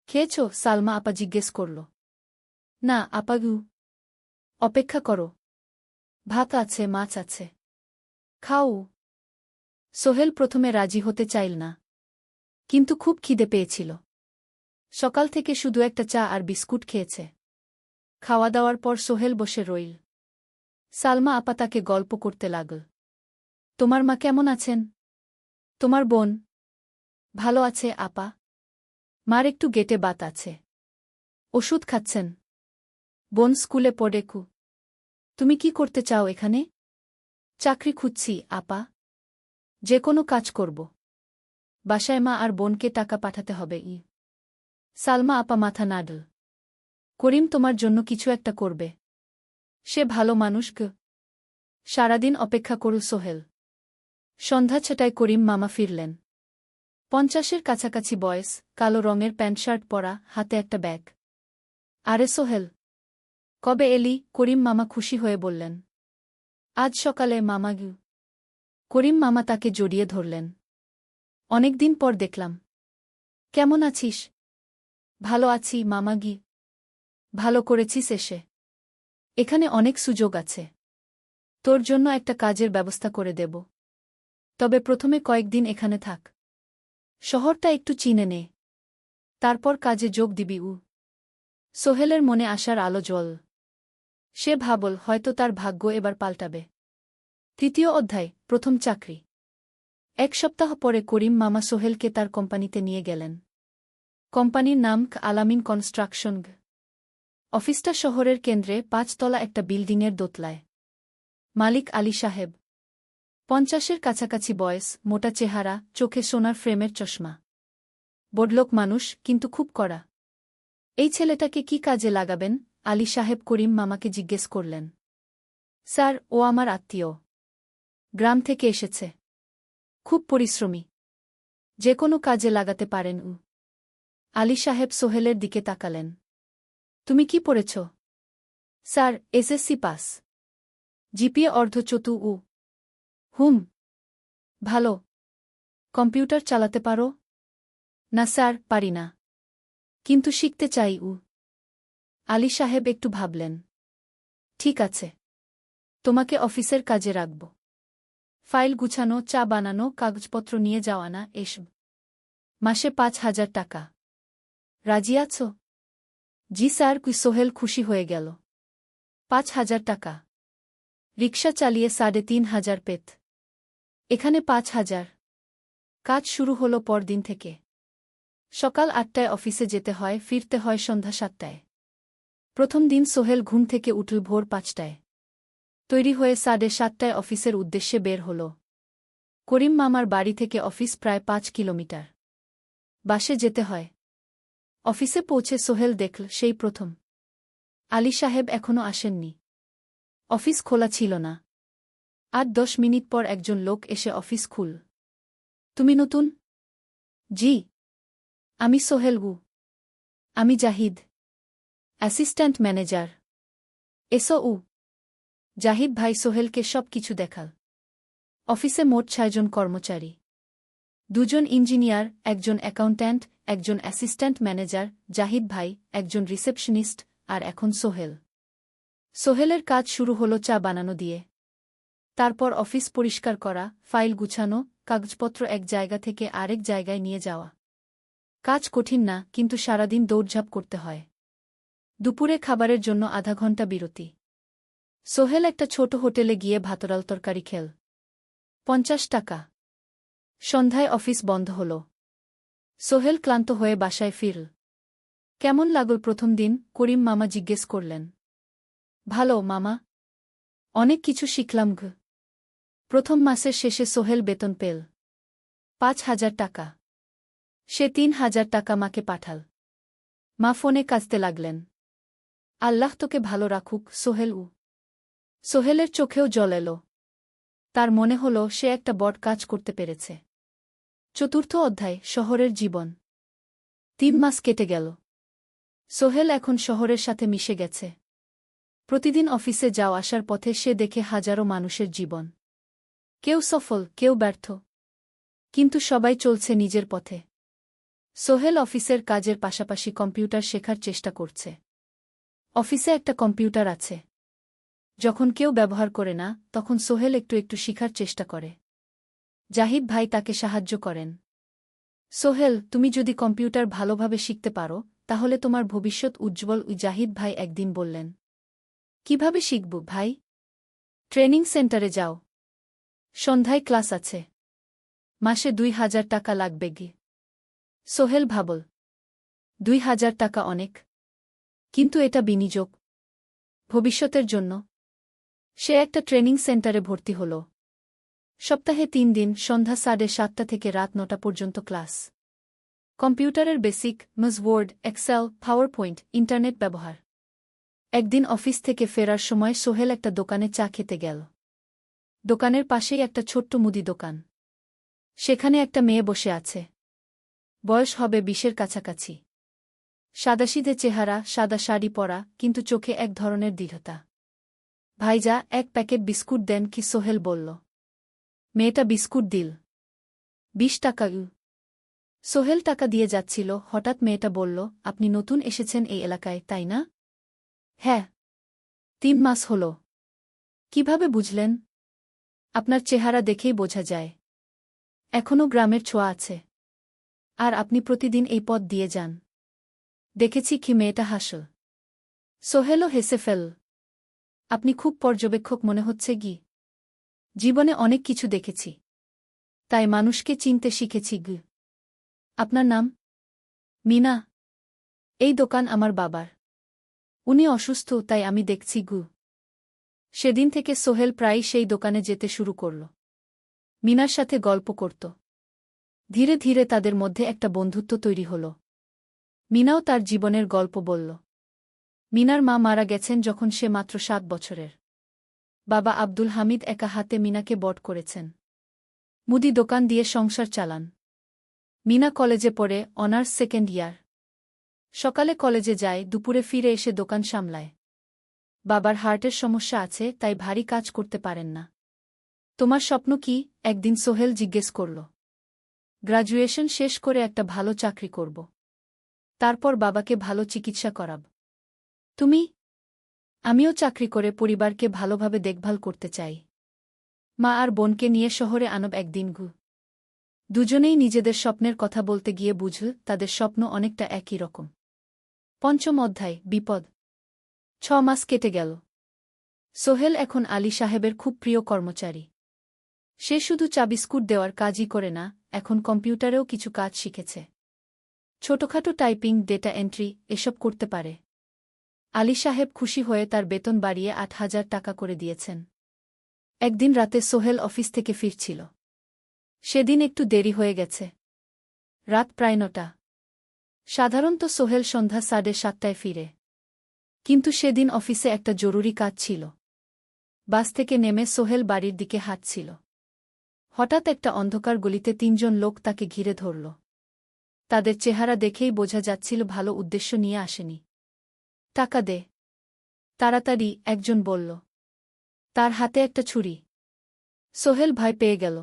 খেয়েছ? সালমা আপা জিজ্ঞেস করল। না আপা গু। অপেক্ষা করো। ভাত আছে, মাছ আছে। খাও। সোহেল প্রথমে রাজি হতে চাইল না। কিন্তু খুব খিদে পেয়েছিল। সকাল থেকে শুধু একটা চা আর বিস্কুট খেয়েছে। খাওয়া দাওয়ার পর সোহেল বসে রইল। সালমা আপা তাকে গল্প করতে লাগল। তোমার মা কেমন আছেন? তোমার বোন? ভালো আছে আপা। মার একটু গেটে বাত আছে। ওষুধ খাচ্ছেন। বোন স্কুলে পড়ে কু। তুমি কি করতে চাও এখানে? চাকরি খুঁজছি আপা। যে কোনো কাজ করব। বাসায় মা আর বোনকে টাকা পাঠাতে হবে। সালমা আপা মাথা নাড়ল। করিম তোমার জন্য কিছু একটা করবে। সে ভালো মানুষ গ। সারাদিন অপেক্ষা করু সোহেল। সন্ধ্যা 6টায় করিম মামা ফিরলেন। 50-এর কাছাকাছি বয়স, কালো রঙের প্যান্ট শার্ট পরা, হাতে একটা ব্যাগ। আরে সোহেল, কবে এলি? করিম মামা খুশি হয়ে বললেন। আজ সকালে মামা গু। করিম মামা তাকে জড়িয়ে ধরলেন। অনেকদিন পর দেখলাম। কেমন আছিস? ভালো আছি মামা গি। ভালো করেছিস এসে। এখানে অনেক সুযোগ আছে। তোর জন্য একটা কাজের ব্যবস্থা করে দেব। তবে প্রথমে কয়েকদিন এখানে থাক। শহরটা একটু চিনে নে। তারপর কাজে যোগ দিবি। সোহেলের মনে আসার আলো জ্বল। সে ভাবল হয়তো তার ভাগ্য এবার পাল্টাবে। 3য় অধ্যায়, প্রথম চাকরি। 1 সপ্তাহ পরে করিম মামা সোহেলকে তার কোম্পানিতে নিয়ে গেলেন। কোম্পানির নাম আলামিন কনস্ট্রাকশন। অফিসটা শহরের কেন্দ্রে, 5 তলা একটা বিল্ডিংয়ের দোতলায়। মালিক আলী সাহেব। 50-এর কাছাকাছি বয়স, মোটা চেহারা, চোখে সোনার ফ্রেমের চশমা। বড়লোক মানুষ, কিন্তু খুব কড়া। এই ছেলেটাকে কি কাজে লাগাবেন? আলী সাহেব করিম মামাকে জিজ্ঞেস করলেন। স্যার, ও আমার আত্মীয়। গ্রাম থেকে এসেছে। খুব পরিশ্রমী। যে কোনো কাজে লাগাতে পারেন উ। আলী সাহেব সোহেলের দিকে তাকালেন। তুমি কি পড়েছ? Sir, SSC pass. জিপিএ অর্ধচতু উ। হুম। ভালো। কম্পিউটার চালাতে পারো? না স্যার, পারি না। কিন্তু শিখতে চাই উ। আলী সাহেব একটু ভাবলেন। ঠিক আছে। তোমাকে অফিসের কাজে রাখব। ফাইল গুছানো, চা বানানো, কাগজপত্র নিয়ে যাওয়া, না এসব। মাসে 5,000 টাকা। রাজি আছো? জি স্যার। সোহেল খুশি হয়ে গেল। 5,000 টাকা। রিকশা চালিয়ে 3,500 পেত। এখানে 5,000। কাজ শুরু হলো পরদিন থেকে। সকাল 8টায় অফিসে যেতে হয়, ফিরতে হয় সন্ধ্যা 7টায়। প্রথম দিন সোহেল ঘুম থেকে উঠল ভোর 5টায়। তৈরি হয়ে 7:30টায় অফিসের উদ্দেশ্যে বের হল। করিম মামার বাড়ি থেকে অফিস প্রায় 5 কিলোমিটার। বাসে যেতে হয়। অফিসে পৌঁছে সোহেল দেখল সেই প্রথম আলী সাহেব এখনো আসেননি। অফিস খোলা ছিল না। 8-10 মিনিট পর একজন লোক এসে অফিস খুল। তুমি নতুন? জি। আমি সোহেল গু। আমি জাহিদ, অ্যাসিস্ট্যান্ট ম্যানেজার। এসো উ। জাহিদ ভাই সোহেলকে সব কিছু দেখাল। অফিসে মোট 6 জন কর্মচারী। 2 জন ইঞ্জিনিয়ার, একজন অ্যাকাউন্ট্যান্ট, একজন অ্যাসিস্ট্যান্ট ম্যানেজার, জাহিদ ভাই, একজন রিসেপশনিস্ট, আর এখন সোহেল। সোহেলের কাজ শুরু হলো চা বানানো দিয়ে। তারপর অফিস পরিষ্কার করা, ফাইল গুছানো, কাগজপত্র এক জায়গা থেকে আরেক জায়গায় নিয়ে যাওয়া। কাজ কঠিন না, কিন্তু সারাদিন দৌড়ঝাঁপ করতে হয়। দুপুরে খাবারের জন্য আধা ঘন্টা বিরতি। সোহেল একটা ছোট হোটেলে গিয়ে ভাতরাল তরকারি খেল। 50 টাকা। সন্ধ্যায় অফিস বন্ধ হল। সোহেল ক্লান্ত হয়ে বাসায় ফিরল। কেমন লাগল প্রথম দিন? করিম মামা জিজ্ঞেস করলেন। ভালো মামা। অনেক কিছু শিখলাম ঘ। প্রথম মাসের শেষে সোহেল বেতন পেল 5,000 টাকা। সে 3,000 টাকা মাকে পাঠাল। মা ফোনে কাঁদতে লাগলেন। আল্লাহ তোকে ভালো রাখুক সোহেল উ। সোহেলের চোখেও জল এল। তার মনে হল সে একটা বড় কাজ করতে পেরেছে। চতুর্থ অধ্যায়, শহরের জীবন। 3 মাস কেটে গেল। সোহেল এখন শহরের সাথে মিশে গেছে। প্রতিদিন অফিসে যাও আসার পথে সে দেখে হাজারো মানুষের জীবন। কেউ সফল, কেউ ব্যর্থ। কিন্তু সবাই চলছে নিজের পথে। সোহেল অফিসের কাজের পাশাপাশি কম্পিউটার শেখার চেষ্টা করছে। অফিসে একটা কম্পিউটার আছে। যখন কেউ ব্যবহার করে না, তখন সোহেল একটু একটু শিখার চেষ্টা করে। জাহিদ ভাই তাকে সাহায্য করেন। সোহেল, তুমি যদি কম্পিউটার ভালোভাবে শিখতে পারো, তাহলে তোমার ভবিষ্যৎ উজ্জ্বল। জাহিদ ভাই একদিন বললেন। কিভাবে শিখব ভাই? ট্রেনিং সেন্টারে যাও। সন্ধ্যায় ক্লাস আছে। মাসে 2,000 টাকা লাগবে গে। সোহেল ভাবল। 2,000 টাকা অনেক। কিন্তু এটা বিনিয়োগ। ভবিষ্যতের জন্য। সে একটা ট্রেনিং সেন্টারে ভর্তি হল। সপ্তাহে 3 দিন, সন্ধ্যা 7:30 থেকে রাত 9টা পর্যন্ত ক্লাস। কম্পিউটারের basic, MS Word, Excel, PowerPoint, internet ব্যবহার। একদিন অফিস থেকে ফেরার সময় সোহেল একটা দোকানে চা খেতে গেল। দোকানের পাশেই একটা ছোট্ট মুদি দোকান। সেখানে একটা মেয়ে বসে আছে। বয়স হবে 20-এর কাছাকাছি। সাদাসিধে চেহারা, সাদা শাড়ি পরা, কিন্তু চোখে এক ধরনের দৃঢ়তা। ভাইজা, 1 প্যাকেট বিস্কুট দেন কি? সোহেল বলল। মেয়েটা বিস্কুট দিল। 20 টাকা। সোহেল টাকা দিয়ে যাচ্ছিল, হঠাৎ মেয়েটা বলল, আপনি নতুন এসেছেন এই এলাকায়, তাই না? হ্যাঁ। 3 মাস হল। কিভাবে বুঝলেন? আপনার চেহারা দেখেই বোঝা যায়। এখনও গ্রামের ছোঁয়া আছে। আর আপনি প্রতিদিন এই পথ দিয়ে যান। দেখেছি কি? মেয়েটা হাসল। সোহেলও হেসে ফেল। আপনি খুব পর্যবেক্ষক মনে হচ্ছে গি। জীবনে অনেক কিছু দেখেছি। তাই মানুষকে চিনতে শিখেছি গ। আপনার নাম? মিনা। এই দোকান আমার বাবার। উনি অসুস্থ, তাই আমি দেখছি গু। সেদিন থেকে সোহেল প্রায়ই সেই দোকানে যেতে শুরু করল। মিনার সাথে গল্প করত। ধীরে ধীরে তাদের মধ্যে একটা বন্ধুত্ব তৈরি হল। মিনাও তার জীবনের গল্প বলল। মিনার মা মারা গেছেন যখন সে মাত্র 7 বছরের। বাবা আব্দুল হামিদ একা হাতে মিনাকে বড় করেছেন। মুদি দোকান দিয়ে সংসার চালান। মিনা কলেজে পড়ে, অনার্স সেকেন্ড ইয়ার। সকালে কলেজে যায়, দুপুরে ফিরে এসে দোকান সামলায়। বাবার হার্টের সমস্যা আছে, তাই ভারী কাজ করতে পারেন না। তোমার স্বপ্ন কি? একদিন সোহেল জিজ্ঞেস করল। গ্র্যাজুয়েশন শেষ করে একটা ভালো চাকরি করব। তারপর বাবাকে ভালো চিকিৎসা করাব। তুমি? আমিও চাকরি করে পরিবারকে ভালোভাবে দেখভাল করতে চাই। মা আর বোনকে নিয়ে শহরে আনব একদিন ঘু। দুজনেই নিজেদের স্বপ্নের কথা বলতে গিয়ে বুঝল তাদের স্বপ্ন অনেকটা একই রকম। ৫ম অধ্যায়, বিপদ। ৬ মাস কেটে গেল। সোহেল এখন আলী সাহেবের খুব প্রিয় কর্মচারী। সে শুধু চা বিস্কুট দেওয়ার কাজই করে না, এখন কম্পিউটারেও কিছু কাজ শিখেছে। ছোটখাটো টাইপিং, ডেটা এন্ট্রি এসব করতে পারে। আলী সাহেব খুশি হয়ে তার বেতন বাড়িয়ে ৮,০০০ টাকা করে দিয়েছেন। একদিন রাতে সোহেল অফিস থেকে ফিরছিল। সেদিন একটু দেরি হয়ে গেছে। রাত প্রায় ৯টা। সাধারণত সোহেল সন্ধ্যা ৭:৩০টায় ফিরে। কিন্তু সেদিন অফিসে একটা জরুরি কাজ ছিল। বাস থেকে নেমে সোহেল বাড়ির দিকে হাঁটছিল। হঠাৎ একটা অন্ধকার গলিতে ৩ জন লোক তাকে ঘিরে ধরল। তাদের চেহারা দেখেই বোঝা যাচ্ছিল ভালো উদ্দেশ্য নিয়ে আসেনি। টাকা দে, তাড়াতাড়ি, একজন বলল। তার হাতে একটা ছুরি। সোহেল ভয় পেয়ে গেল।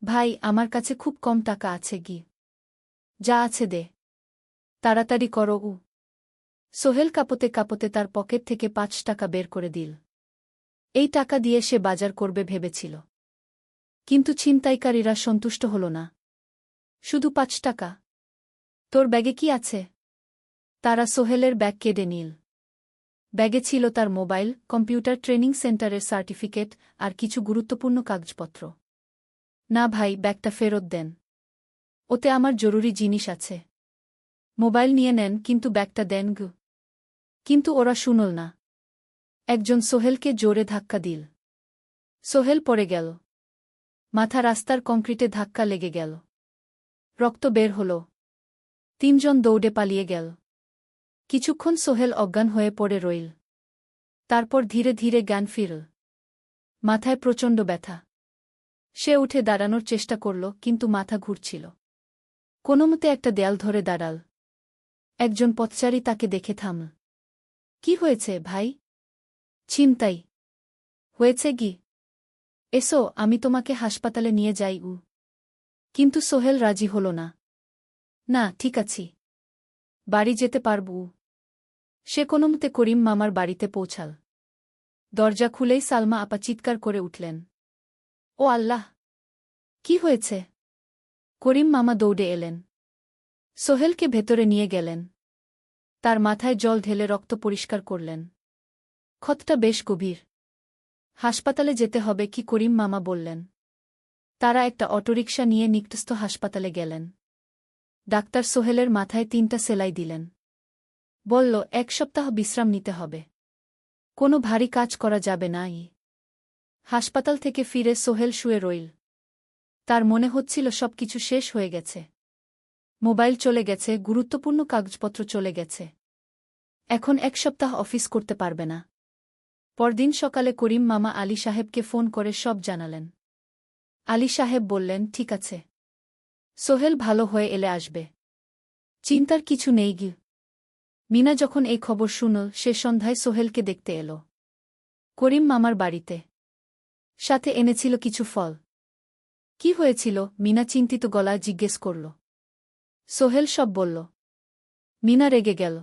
ভাই, আমার কাছে খুব কম টাকা আছে গি। যা আছে দে, তাড়াতাড়ি করো। সোহেল কাঁপতে কাঁপতে তার পকেট থেকে ৫ টাকা বের করে দিল। এই টাকা দিয়ে সে বাজার করবে ভেবেছিল। কিন্তু ছিনতাইকারীরা সন্তুষ্ট হল না। শুধু ৫ টাকা? তোর ব্যাগে কি আছে? তারা সোহেলের ব্যাগ কেড়ে নিল। ব্যাগে ছিল তার মোবাইল, কম্পিউটার ট্রেনিং সেন্টারের সার্টিফিকেট আর কিছু গুরুত্বপূর্ণ কাগজপত্র। না ভাই, ব্যাগটা ফেরত দেন। ওতে আমার জরুরি জিনিস আছে। মোবাইল নিয়ে নেন, কিন্তু ব্যাগটা দেন গু। কিন্তু ওরা শুনল না। একজন সোহেলকে জোরে ধাক্কা দিল। সোহেল পড়ে গেল। মাথা রাস্তার কংক্রিটে ধাক্কা লেগে গেল। রক্ত বের হল। ৩ জন দৌড়ে পালিয়ে গেল। কিছুক্ষণ সোহেল অজ্ঞান হয়ে পড়ে রইল। তারপর ধীরে ধীরে জ্ঞান ফিরল। মাথায় প্রচণ্ড ব্যথা। সে উঠে দাঁড়ানোর চেষ্টা করল, কিন্তু মাথা ঘুরছিল। কোনোমতে একটা দেয়াল ধরে দাঁড়াল। একজন পথচারী তাকে দেখে থামল। কি হয়েছে ভাই? ছিনতাই হয়েছে কি? এসো, আমি তোমাকে হাসপাতালে নিয়ে যাই। কিন্তু সোহেল রাজি হল না। না, ঠিক আছি, বাড়ি যেতে পারব। সে কোনোমতে করিম মামার বাড়িতে পৌঁছাল। দরজা খুলেই সালমা আপা চিৎকার করে উঠলেন। ও আল্লাহ! কি হয়েছে? করিম মামা দৌড়ে এলেন। সোহেলকে ভেতরে নিয়ে গেলেন। তার মাথায় জল ঢেলে রক্ত পরিষ্কার করলেন। ক্ষতটা বেশ গভীর। হাসপাতালে যেতে হবে কি? করিম মামা বললেন। তারা একটা অটোরিকশা নিয়ে নিকটস্থ হাসপাতালে গেলেন। ডাক্তার সোহেলের মাথায় ৩টা সেলাই দিলেন। বলল, ১ সপ্তাহ বিশ্রাম নিতে হবে। কোনো ভারী কাজ করা যাবে না। হাসপাতাল থেকে ফিরে সোহেল শুয়ে রইল। তার মনে হচ্ছিল সবকিছু শেষ হয়ে গেছে। মোবাইল চলে গেছে, গুরুত্বপূর্ণ কাগজপত্র চলে গেছে। এখন ১ সপ্তাহ অফিস করতে পারবে না। পরদিন সকালে করিম মামা আলী সাহেবকে ফোন করে সব জানালেন। আলী সাহেব বললেন, ঠিক আছে, সোহেল ভালো হয়ে এলে আসবে, চিন্তার কিছু নেই গি। মিনা যখন এই খবর শুনল, সে সন্ধ্যায় সোহেলকে দেখতে এলো করিম মামার বাড়িতে। সাথে এনেছিল কিছু ফল। কি হয়েছিল? মিনা চিন্তিত গলায় জিজ্ঞেস করল। সোহেল সব বলল। মিনা রেগে গেল।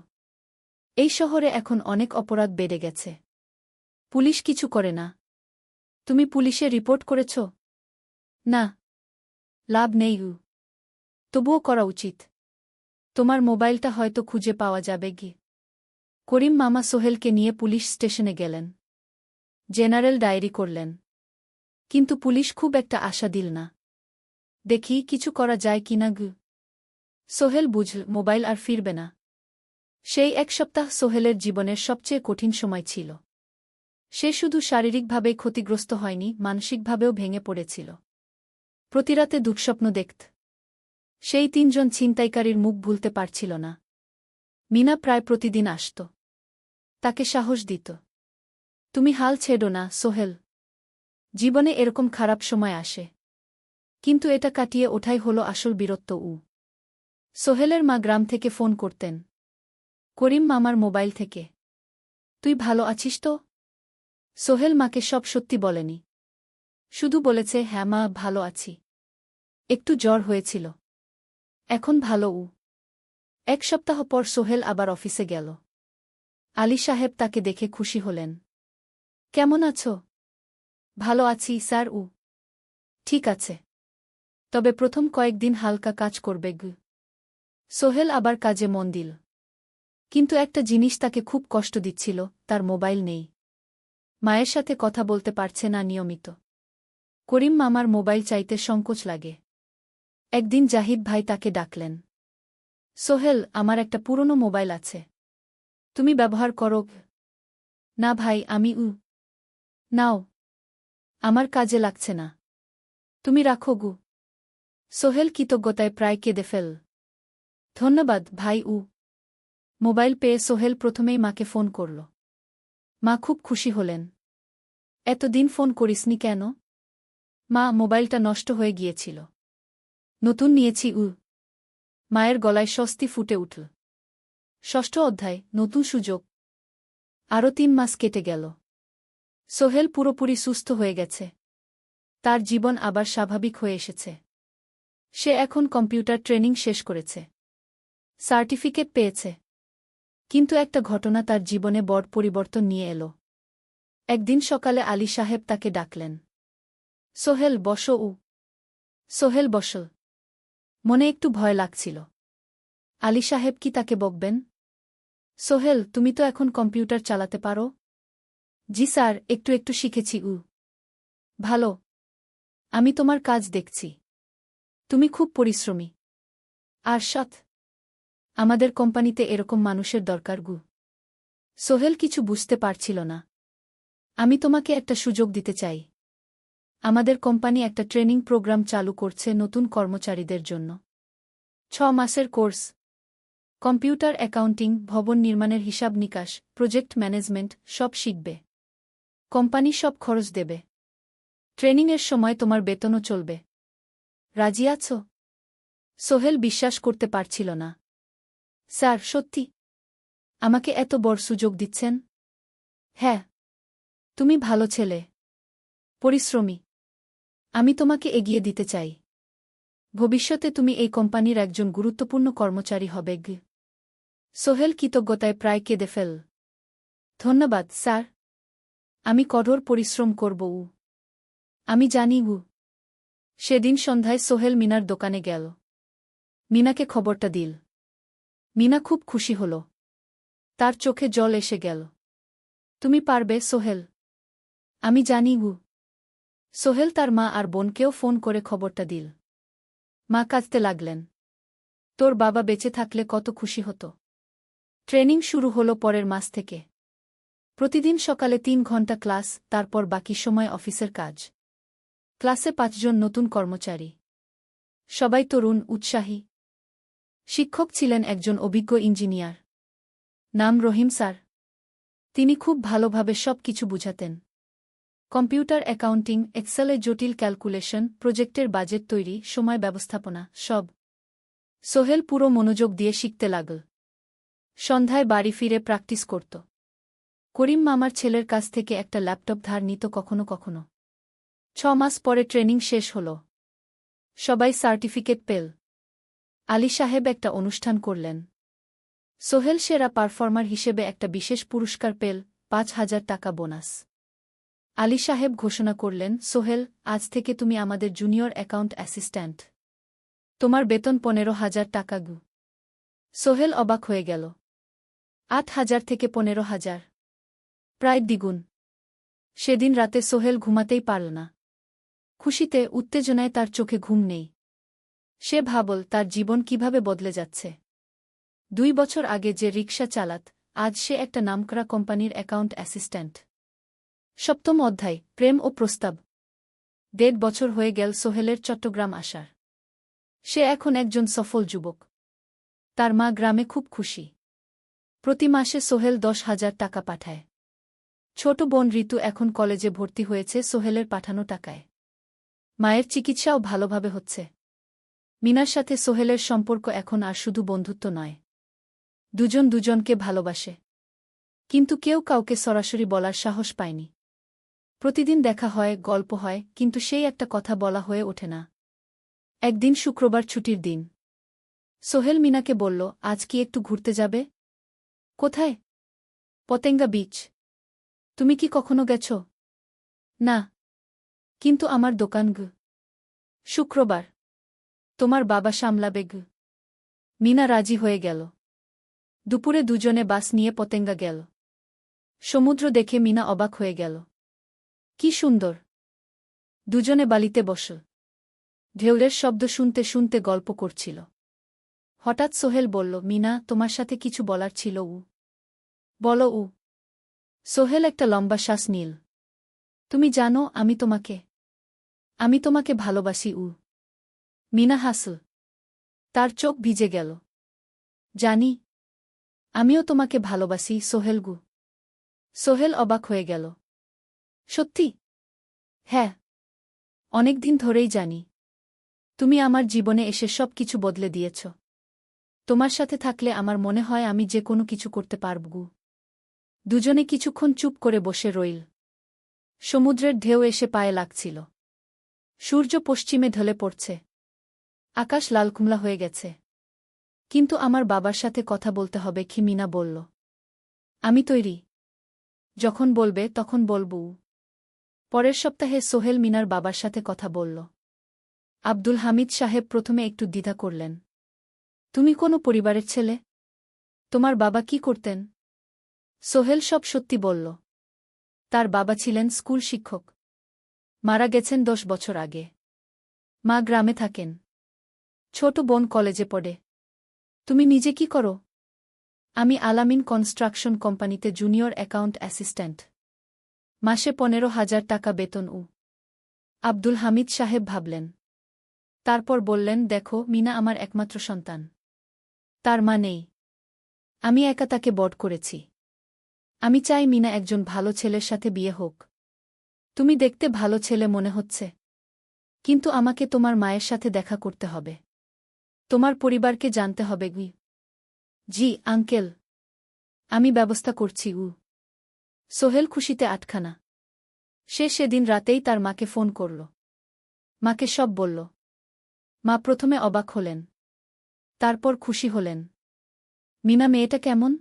এই শহরে এখন অনেক অপরাধ বেড়ে গেছে। পুলিশ কিছু করে না। তুমি পুলিশে রিপোর্ট করেছ? না। লাভ নেই। তবুও করা উচিত। তোমার মোবাইলটা হয়তো খুঁজে পাওয়া যাবে গি। করিম মামা সোহেলকে নিয়ে পুলিশ স্টেশনে গেলেন। জেনারেল ডায়েরি করলেন। কিন্তু পুলিশ খুব একটা আশা দিল না। দেখি কিছু করা যায় কিনা গু। সোহেল বুঝল মোবাইল আর ফিরবে না। সেই ১ সপ্তাহ সোহেলের জীবনের সবচেয়ে কঠিন সময় ছিল। সে শুধু শারীরিকভাবেই ক্ষতিগ্রস্ত হয়নি, মানসিকভাবেও ভেঙে পড়েছিল। প্রতিরাতে দুঃস্বপ্ন দেখত। সেই 3 জন ছিনতাইকারীর মুখ ভুলতে পারছিল না। মিনা প্রায় প্রতিদিন আসত। তাকে সাহস দিত। তুমি হাল ছেড়ো না, সোহেল। জীবনে এরকম খারাপ সময় আসে। কিন্তু এটা কাটিয়ে ওঠাই হলো আসল বীরত্ব। সোহেলের মা গ্রাম থেকে ফোন করতেন। করিম মামার মোবাইল থেকে। তুই ভালো আছিস তো? সোহেল মাকে সব সত্যি বলেনি। শুধু বলেছে, হ্যাঁ মা, ভালো আছি। একটু জ্বর হয়েছিল। এখন ভালো। 1 সপ্তাহ পর সোহেল আবার অফিসে গেল। আলী সাহেব তাকে দেখে খুশি হলেন। কেমন আছো? ভালো আছি স্যার। ঠিক আছে। তবে প্রথম কয়েকদিন হালকা কাজ করবে। সোহেল আবার কাজে মন দিল। কিন্তু একটা জিনিস তাকে খুব কষ্ট দিচ্ছিল, তার মোবাইল নেই। মায়ের সাথে কথা বলতে পারছে না নিয়মিত। করিম মামার মোবাইল চাইতে সংকোচ লাগে। একদিন জাহিদ ভাই তাকে ডাকলেন। সোহেল, আমার একটা পুরনো মোবাইল আছে। তুমি ব্যবহার করো? না ভাই, আমি নাও। আমার কাজে লাগছে না। তুমি রাখো। সোহেল কৃতজ্ঞতায় প্রায় কেঁদে ফেল। ধন্যবাদ ভাই। মোবাইল পেয়ে সোহেল প্রথমেই মাকে ফোন করল। মা খুব খুশি হলেন। এতদিন ফোন করিসনি কেন? মা, মোবাইলটা নষ্ট হয়ে গিয়েছিল। নতুন নিয়েছি। মায়ের গলায় স্বস্তি ফুটে উঠল। 6ষ্ঠ অধ্যায়, নতুন সুযোগ। আরও 3 মাস কেটে গেল। সোহেল পুরোপুরি সুস্থ হয়ে গেছে। তার জীবন আবার স্বাভাবিক হয়ে এসেছে। সে এখন কম্পিউটার ট্রেনিং শেষ করেছে। সার্টিফিকেট পেয়েছে। কিন্তু একটা ঘটনা তার জীবনে বড় পরিবর্তন নিয়ে এলো। একদিন সকালে আলী সাহেব তাকে ডাকলেন। সোহেল, বসো। সোহেল বসল। মনে একটু ভয় লাগছিল। আলী সাহেব কি তাকে বকবেন? সোহেল, তুমি তো এখন কম্পিউটার চালাতে পারো? জি স্যার, একটু একটু শিখেছি। ভালো। আমি তোমার কাজ দেখছি। তুমি খুব পরিশ্রমী আর সৎ। আমাদের কোম্পানিতে এরকম মানুষের দরকার। সোহেল কিছু বুঝতে পারছিল না। আমি তোমাকে একটা সুযোগ দিতে চাই। আমাদের কোম্পানি একটা ট্রেনিং প্রোগ্রাম চালু করছে নতুন কর্মচারীদের জন্য। 6 মাসের কোর্স। কম্পিউটার অ্যাকাউন্টিং, ভবন নির্মাণের হিসাব নিকাশ, প্রজেক্ট ম্যানেজমেন্ট সব শিখবে। কোম্পানি সব খরচ দেবে। ট্রেনিংয়ের সময় তোমার বেতনও চলবে। রাজি আছো? সোহেল বিশ্বাস করতে পারছিল না। স্যার, সত্যি? আমাকে এত বড় সুযোগ দিচ্ছেন? হ্যাঁ। তুমি ভালো ছেলে, পরিশ্রমী। আমি তোমাকে এগিয়ে দিতে চাই। ভবিষ্যতে তুমি এই কোম্পানির একজন গুরুত্বপূর্ণ কর্মচারী হবে। সোহেল কৃতজ্ঞতায় প্রায় কেঁদে ফেল। ধন্যবাদ স্যার। আমি কঠোর পরিশ্রম করব। আমি জানি। সেদিন সন্ধ্যায় সোহেল মিনার দোকানে গেল। মিনাকে খবরটা দিল। মিনা খুব খুশি হল। তার চোখে জল এসে গেল। তুমি পারবে সোহেল। আমি জানি। সোহেল তার মা আর বোনকেও ফোন করে খবরটা দিল। মা কাঁদতে লাগলেন। তোর বাবা বেঁচে থাকলে কত খুশি হতো। ট্রেনিং শুরু হলো পরের মাস থেকে। প্রতিদিন সকালে 3 ঘন্টা ক্লাস, তারপর বাকি সময় অফিসের কাজ। ক্লাসে 5 জন নতুন কর্মচারী। সবাই তরুণ, উৎসাহী। শিক্ষক ছিলেন একজন অভিজ্ঞ ইঞ্জিনিয়ার। নাম রহিম স্যার। তিনি খুব ভালোভাবে সব কিছু বুঝাতেন। কম্পিউটার অ্যাকাউন্টিং, এক্সেলে জটিল ক্যালকুলেশন, প্রজেক্টের বাজেট তৈরি, সময় ব্যবস্থাপনা সব। সোহেল পুরো মনোযোগ দিয়ে শিখতে লাগল। সন্ধ্যায় বাড়ি ফিরে প্র্যাকটিস করত। করিম মামার ছেলের কাছ থেকে একটা ল্যাপটপ ধার নিত কখনো কখনো। 6 মাস পরে ট্রেনিং শেষ হল। সবাই সার্টিফিকেট পেল। আলী সাহেব একটা অনুষ্ঠান করলেন। সোহেল সেরা পারফর্মার হিসেবে একটা বিশেষ পুরস্কার পেল, 5,000 টাকা বোনাস। আলী সাহেব ঘোষণা করলেন, সোহেল, আজ থেকে তুমি আমাদের জুনিয়র অ্যাকাউন্ট অ্যাসিস্ট্যান্ট। তোমার বেতন 15,000 টাকা। সোহেল অবাক হয়ে গেল। 8,000 থেকে 15,000, প্রায় দ্বিগুণ। সেদিন রাতে সোহেল ঘুমাতেই পারল না। খুশিতে, উত্তেজনায় তার চোখে ঘুম নেই। সে ভাবল তার জীবন কিভাবে বদলে যাচ্ছে। 2 বছর আগে যে রিকশা চালাত, আজ সে একটা নামকরা কোম্পানির অ্যাকাউন্ট অ্যাসিস্ট্যান্ট। 7ম অধ্যায়, প্রেম ও প্রস্তাব। 1.5 বছর হয়ে গেল সোহেলের চট্টগ্রাম আসার। সে এখন একজন সফল যুবক। তার মা গ্রামে খুব খুশি। প্রতি মাসে সোহেল 10,000 টাকা পাঠায়। ছোট বোন ঋতু এখন কলেজে ভর্তি হয়েছে সোহেলের পাঠানো টাকায়। মায়ের চিকিৎসাও ভালোভাবে হচ্ছে। মিনার সাথে সোহেলের সম্পর্ক এখন আর শুধু বন্ধুত্ব নয়। দুজন দুজনকে ভালোবাসে। কিন্তু কেউ কাউকে সরাসরি বলার সাহস পায়নি। প্রতিদিন দেখা হয়, গল্প হয়, কিন্তু সেই একটা কথা বলা হয়ে ওঠে না। একদিন শুক্রবার ছুটির দিন। সোহেল মিনাকে বলল, আজ কি একটু ঘুরতে যাবে? কোথায়? পতেঙ্গা বিচ। তুমি কি কখনো গেছ? না। কিন্তু আমার দোকান গ। শুক্রবার। তোমার বাবা সামলাবে গ। মিনা রাজি হয়ে গেল। দুপুরে দুজনে বাস নিয়ে পতেঙ্গা গেল। সমুদ্র দেখে মিনা অবাক হয়ে গেল। কি সুন্দর! দুজনে বালিতে বসল। ঢেউয়ের শব্দ শুনতে শুনতে গল্প করছিল। হঠাৎ সোহেল বলল, মিনা, তোমার সাথে কিছু বলার ছিল। বলো। সোহেল একটা লম্বা শ্বাস নিল। তুমি জানো, আমি তোমাকে ভালোবাসি। মিনা হাসল। তার চোখ ভিজে গেল। জানি। আমিও তোমাকে ভালোবাসি, সোহেল। সোহেল অবাক হয়ে গেল। সত্যি? হ্যাঁ। অনেকদিন ধরেই জানি। তুমি আমার জীবনে এসে সব কিছু বদলে দিয়েছ। তোমার সাথে থাকলে আমার মনে হয় আমি যে কোনো কিছু করতে পারব। দুজনে কিছুক্ষণ চুপ করে বসে রইল। সমুদ্রের ঢেউ এসে পায়ে লাগছিল। সূর্য পশ্চিমে ঢলে পড়ছে। আকাশ লালকুমলা হয়ে গেছে। কিন্তু আমার বাবার সাথে কথা বলতে হবে, কি মিনা বলল। আমি তৈরি। যখন বলবে তখন বলব। পরের সপ্তাহে সোহেল মিনার বাবার সাথে কথা বলল। আব্দুল হামিদ সাহেব প্রথমে একটু দ্বিধা করলেন। তুমি কোনো পরিবারের ছেলে? তোমার বাবা কি করতেন? সোহেল সব সত্যি বলল। তার বাবা ছিলেন স্কুল শিক্ষক। মারা গেছেন 10 বছর আগে। মা গ্রামে থাকেন। ছোট বোন কলেজে পড়ে। তুমি নিজে কি করো? আমি আলামিন কনস্ট্রাকশন কোম্পানিতে জুনিয়র অ্যাকাউন্ট অ্যাসিস্ট্যান্ট। মাসে 15,000 টাকা বেতন। আব্দুল হামিদ সাহেব ভাবলেন। তারপর বললেন, দেখো, মিনা আমার একমাত্র সন্তান। তার মা নেই। আমি একা তাকে বড় করেছি। আমি চাই মিনা একজন ভালো ছেলের সাথে বিয়ে হোক। তুমি দেখতে ভালো ছেলে মনে হচ্ছে। কিন্তু আমাকে তোমার মায়ের সাথে দেখা করতে হবে। তোমার পরিবারকে জানতে হবে। জি আঙ্কেল। আমি ব্যবস্থা করছি। সোহেল খুশিতে আটখানা। সে সেদিন রাতেই তার মাকে ফোন করল। মাকে সব বলল। মা প্রথমে অবাক হলেন। তারপর খুশি হলেন। মিনা মেয়েটা কেমন?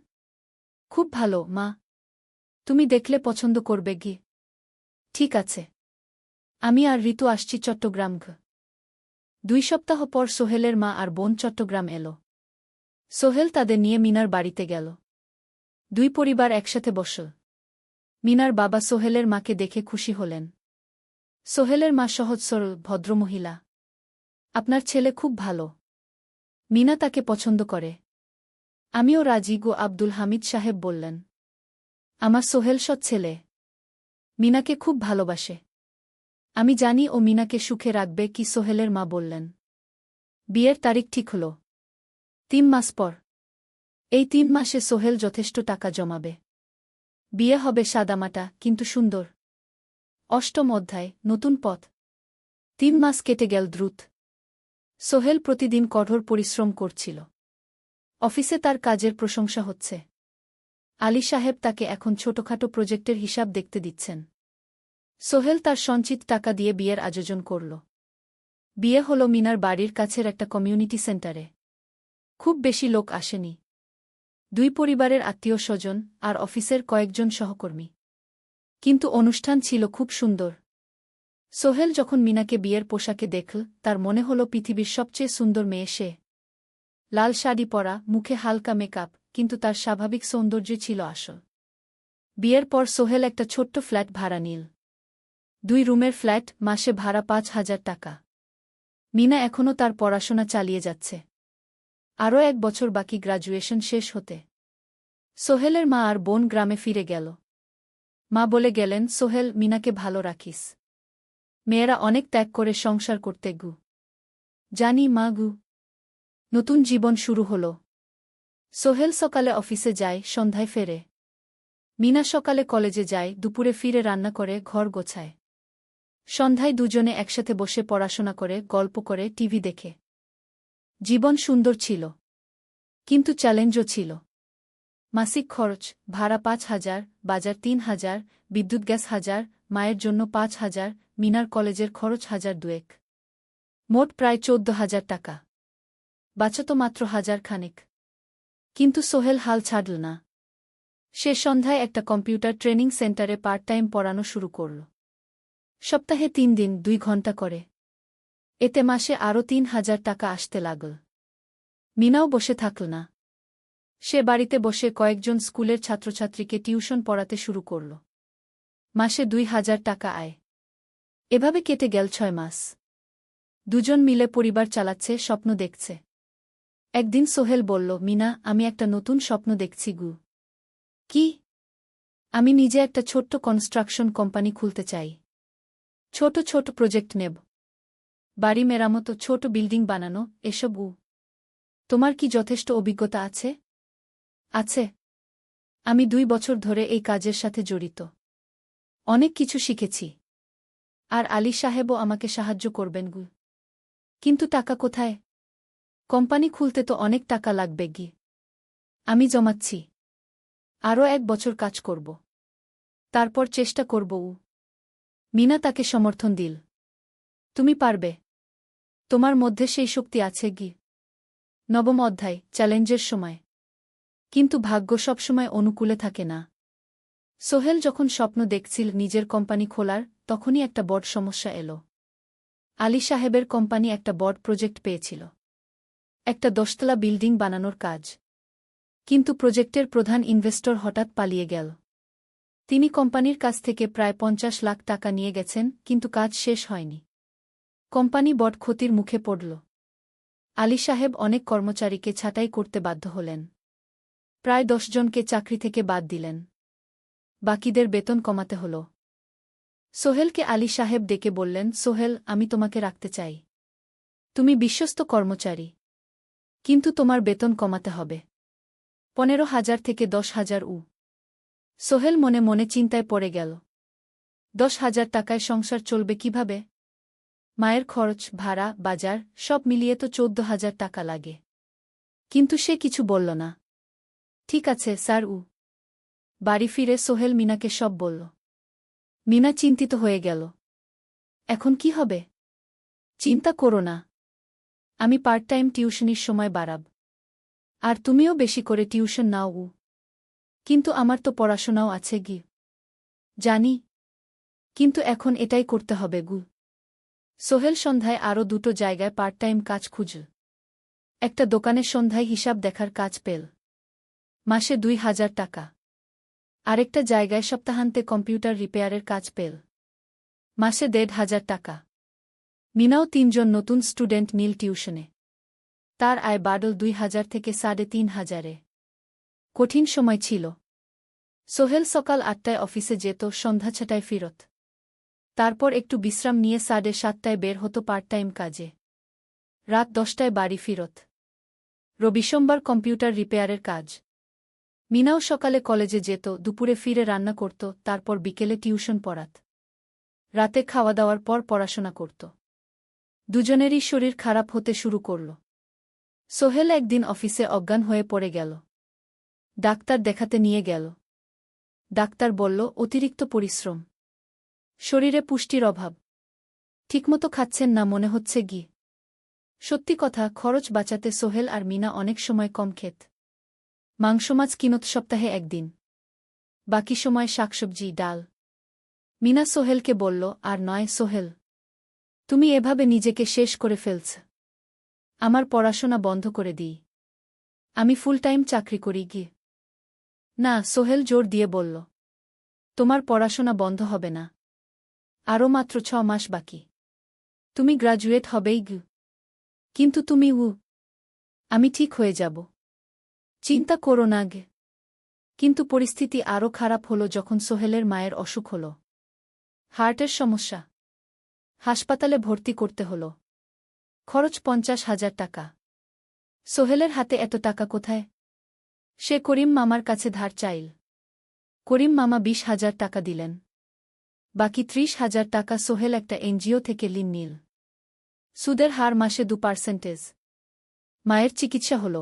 খুব ভালো, মা। তুমি দেখলে পছন্দ করবে। ঠিক আছে। আমি আর ঋতু আসছি চট্টগ্রাম। 2 সপ্তাহ পর সোহেলের মা আর বোন চট্টগ্রাম এলো। সোহেল তাদের নিয়ে মিনার বাড়িতে গেল। 2 পরিবার একসাথে বসল। মিনার বাবা সোহেলের মাকে দেখে খুশি হলেন। সোহেলের মা সহজ সরল ভদ্রমহিলা। আপনার ছেলে খুব ভালো। মিনা তাকে পছন্দ করে। আমিও রাজি। আব্দুল হামিদ সাহেব বললেন। আমার সোহেল সৎ ছেলে। মিনাকে খুব ভালোবাসে। আমি জানি ও মিনাকে সুখে রাখবে। কি সোহেলের মা বললেন। বিয়ের তারিখ ঠিক হল। 3 মাস পর। এই 3 মাসে সোহেল যথেষ্ট টাকা জমাবে। বিয়ে হবে সাদামাটা কিন্তু সুন্দর। 8ম অধ্যায়, নতুন পথ। 3 মাস কেটে গেল দ্রুত। সোহেল প্রতিদিন কঠোর পরিশ্রম করছিল। অফিসে তার কাজের প্রশংসা হচ্ছে। আলী সাহেব তাকে এখন ছোটখাটো প্রজেক্টের হিসাব দেখতে দিচ্ছেন। সোহেল তার সঞ্চিত টাকা দিয়ে বিয়ের আয়োজন করল। বিয়ে হল মিনার বাড়ির কাছের একটা কমিউনিটি সেন্টারে। খুব বেশি লোক আসেনি। 2 পরিবারের আত্মীয় স্বজন আর অফিসের কয়েকজন সহকর্মী। কিন্তু অনুষ্ঠান ছিল খুব সুন্দর। সোহেল যখন মিনাকে বিয়ের পোশাকে দেখল, তার মনে হল পৃথিবীর সবচেয়ে সুন্দর মেয়ে সে। লাল শাড়ি পরা, মুখে হালকা মেকআপ, কিন্তু তার স্বাভাবিক সৌন্দর্য ছিল আসল। বিয়ের পর সোহেল একটা ছোট্ট ফ্ল্যাট ভাড়া নিল। 2 রুমের ফ্ল্যাট, মাসে ভাড়া 5,000 টাকা। মিনা এখনও তার পড়াশোনা চালিয়ে যাচ্ছে। আরও 1 বছর বাকি গ্র্যাজুয়েশন শেষ হতে। সোহেলের মা আর বোন গ্রামে ফিরে গেল। মা বলে গেলেন, সোহেল, মিনাকে ভালো রাখিস। মেয়েরা অনেক ত্যাগ করে সংসার করতে জানি মাগু। নতুন জীবন শুরু হল। সোহেল সকালে অফিসে যায়, সন্ধ্যায় ফেরে। মিনা সকালে কলেজে যায়, দুপুরে ফিরে রান্না করে, ঘর গোছায়। সন্ধ্যায় দুজনে একসাথে বসে পড়াশোনা করে, গল্প করে, টিভি দেখে। জীবন সুন্দর ছিল। কিন্তু চ্যালেঞ্জও ছিল। মাসিক খরচ, ভাড়া ৫,০০০, বাজার ৩,০০০, বিদ্যুৎ গ্যাস ১,০০০, মায়ের জন্য ৫,০০০, মিনার কলেজের খরচ ১,০০০-২,১। মোট প্রায় ১৪,০০০ টাকা। বাঁচত মাত্র ১,০০০ খানেক। কিন্তু সোহেল হাল ছাড়ল না। সে সন্ধ্যায় একটা কম্পিউটার ট্রেনিং সেন্টারে পার্ট টাইম পড়ানো শুরু করল। সপ্তাহে ৩ দিন ২ ঘণ্টা করে। এতে মাসে আরও ৩,০০০ টাকা আসতে লাগল। মিনাও বসে থাকল না। সে বাড়িতে বসে কয়েকজন স্কুলের ছাত্রছাত্রীকে টিউশন পড়াতে শুরু করল। মাসে ২,০০০ টাকা আয়। এভাবে কেটে গেল ৬ মাস। দুজন মিলে পরিবার চালাচ্ছে, স্বপ্ন দেখছে। একদিন সোহেল বলল, মিনা, আমি একটা নতুন স্বপ্ন দেখছি গু। কি? আমি নিজে একটা ছোট্ট কনস্ট্রাকশন কোম্পানি খুলতে চাই। ছোট ছোট প্রজেক্ট নেব। বাড়ি মেরামতো, ছোট বিল্ডিং বানানো, এসব। তোমার কি যথেষ্ট অভিজ্ঞতা আছে? আছে। আমি ২ বছর ধরে এই কাজের সাথে জড়িত। অনেক কিছু শিখেছি। আর আলী সাহেবও আমাকে সাহায্য করবেন গু। কিন্তু টাকা কোথায়? কোম্পানি খুলতে তো অনেক টাকা লাগবে গি। আমি জমাচ্ছি। আরও ১ বছর কাজ করব। তারপর চেষ্টা করব। মিনা তাকে সমর্থন দিল। তুমি পারবে। তোমার মধ্যে সেই শক্তি আছে গি। নবম অধ্যায়, চ্যালেঞ্জের সময়। কিন্তু ভাগ্য সবসময় অনুকূলে থাকে না। সোহেল যখন স্বপ্ন দেখছিল নিজের কোম্পানি খোলার, তখনই একটা বড় সমস্যা এল। আলী সাহেবের কোম্পানি একটা বড় প্রজেক্ট পেয়েছিল। একটা ১০তলা বিল্ডিং বানানোর কাজ। কিন্তু প্রজেক্টের প্রধান ইনভেস্টর হঠাৎ পালিয়ে গেল। তিনি কোম্পানির কাছ থেকে প্রায় ৫০ লাখ টাকা নিয়ে গেছেন, কিন্তু কাজ শেষ হয়নি। কোম্পানি বড় ক্ষতির মুখে পড়ল। আলী সাহেব অনেক কর্মচারীকে ছাঁটাই করতে বাধ্য হলেন। প্রায় ১০ জনকে চাকরি থেকে বাদ দিলেন। বাকিদের বেতন কমাতে হল। সোহেলকে আলী সাহেব ডেকে বললেন, সোহেল, আমি তোমাকে রাখতে চাই। তুমি বিশ্বস্ত কর্মচারী। কিন্তু তোমার বেতন কমাতে হবে। ১৫,০০০ থেকে ১০,০০০। সোহেল মনে মনে চিন্তায় পড়ে গেল। ১০,০০০ টাকায় সংসার চলবে কিভাবে? মায়ের খরচ, ভাড়া, বাজার সব মিলিয়ে তো ১৪,০০০ টাকা লাগে। কিন্তু সে কিছু বলল না। ঠিক আছে স্যার। বাড়ি ফিরে সোহেল মিনাকে সব বলল। মিনা চিন্তিত হয়ে গেল। এখন কি হবে? চিন্তা করো না। আমি পার্ট টাইম টিউশনির সময় বাড়াব। আর তুমিও বেশি করে টিউশন নাও। কিন্তু আমার তো পড়াশোনাও আছে গি। জানি। কিন্তু এখন এটাই করতে হবে গু। সোহেল সন্ধ্যায় আরও ২টো জায়গায় পার্ট টাইম কাজ খুঁজল। একটা দোকানের সন্ধ্যায় হিসাব দেখার কাজ পেল। মাসে ২,০০০ টাকা। আরেকটা জায়গায় সপ্তাহান্তে কম্পিউটার রিপেয়ারের কাজ পেল। মাসে ১,৫০০ টাকা। মিনাও ৩ জন নতুন স্টুডেন্ট নিল টিউশনে। তার আয় বাড়ল ২,০০০ থেকে ৩,৫০০। কঠিন সময় ছিল। সোহেল সকাল ৮টায় অফিসে যেত, সন্ধ্যা ৬টায় ফিরত। তারপর একটু বিশ্রাম নিয়ে ৭:৩০টায় বের হতো পার্ট টাইম কাজে। রাত ১০টায় বাড়ি ফিরত। রবি সোমবার কম্পিউটার রিপেয়ারের কাজ। মিনাও সকালে কলেজে যেত, দুপুরে ফিরে রান্না করত, তারপর বিকেলে টিউশন পড়াত। রাতে খাওয়া দাওয়ার পর পড়াশোনা করত। দুজনেরই শরীর খারাপ হতে শুরু করল। সোহেল একদিন অফিসে অজ্ঞান হয়ে পড়ে গেল। ডাক্তার দেখাতে নিয়ে গেল। ডাক্তার বলল, অতিরিক্ত পরিশ্রম। শরীরে পুষ্টির অভাব। ঠিকমতো খাচ্ছেন না মনে হচ্ছে গি। সত্যি কথা, খরচ বাঁচাতে সোহেল আর মিনা অনেক সময় কম খেত। মাংস মাছ কিনত সপ্তাহে ১ দিন। বাকি সময় শাকসবজি, ডাল। মিনা সোহেলকে বলল, আর নয় সোহেল। তুমি এভাবে নিজেকে শেষ করে ফেলছ। আমার পড়াশোনা বন্ধ করে দিই। আমি ফুল টাইম চাকরি করি গি। না, সোহেল জোর দিয়ে বলল। তোমার পড়াশোনা বন্ধ হবে না। আরও মাত্র ৬ মাস বাকি। তুমি গ্রাজুয়েট হবেই গি। কিন্তু তুমি। আমি ঠিক হয়ে যাব। চিন্তা করো না গে। কিন্তু পরিস্থিতি আরও খারাপ হল যখন সোহেলের মায়ের অসুখ হল। হার্টের সমস্যা। হাসপাতালে ভর্তি করতে হল। খরচ 50,000 টাকা। সোহেলের হাতে এত টাকা কোথায়? সে করিম মামার কাছে ধার চাইল। করিম মামা 20,000 টাকা দিলেন। বাকি 30,000 টাকা সোহেল একটা এনজিও থেকে ঋণ নিল। সুদের হার মাসে 2%। মায়ের চিকিৎসা হল।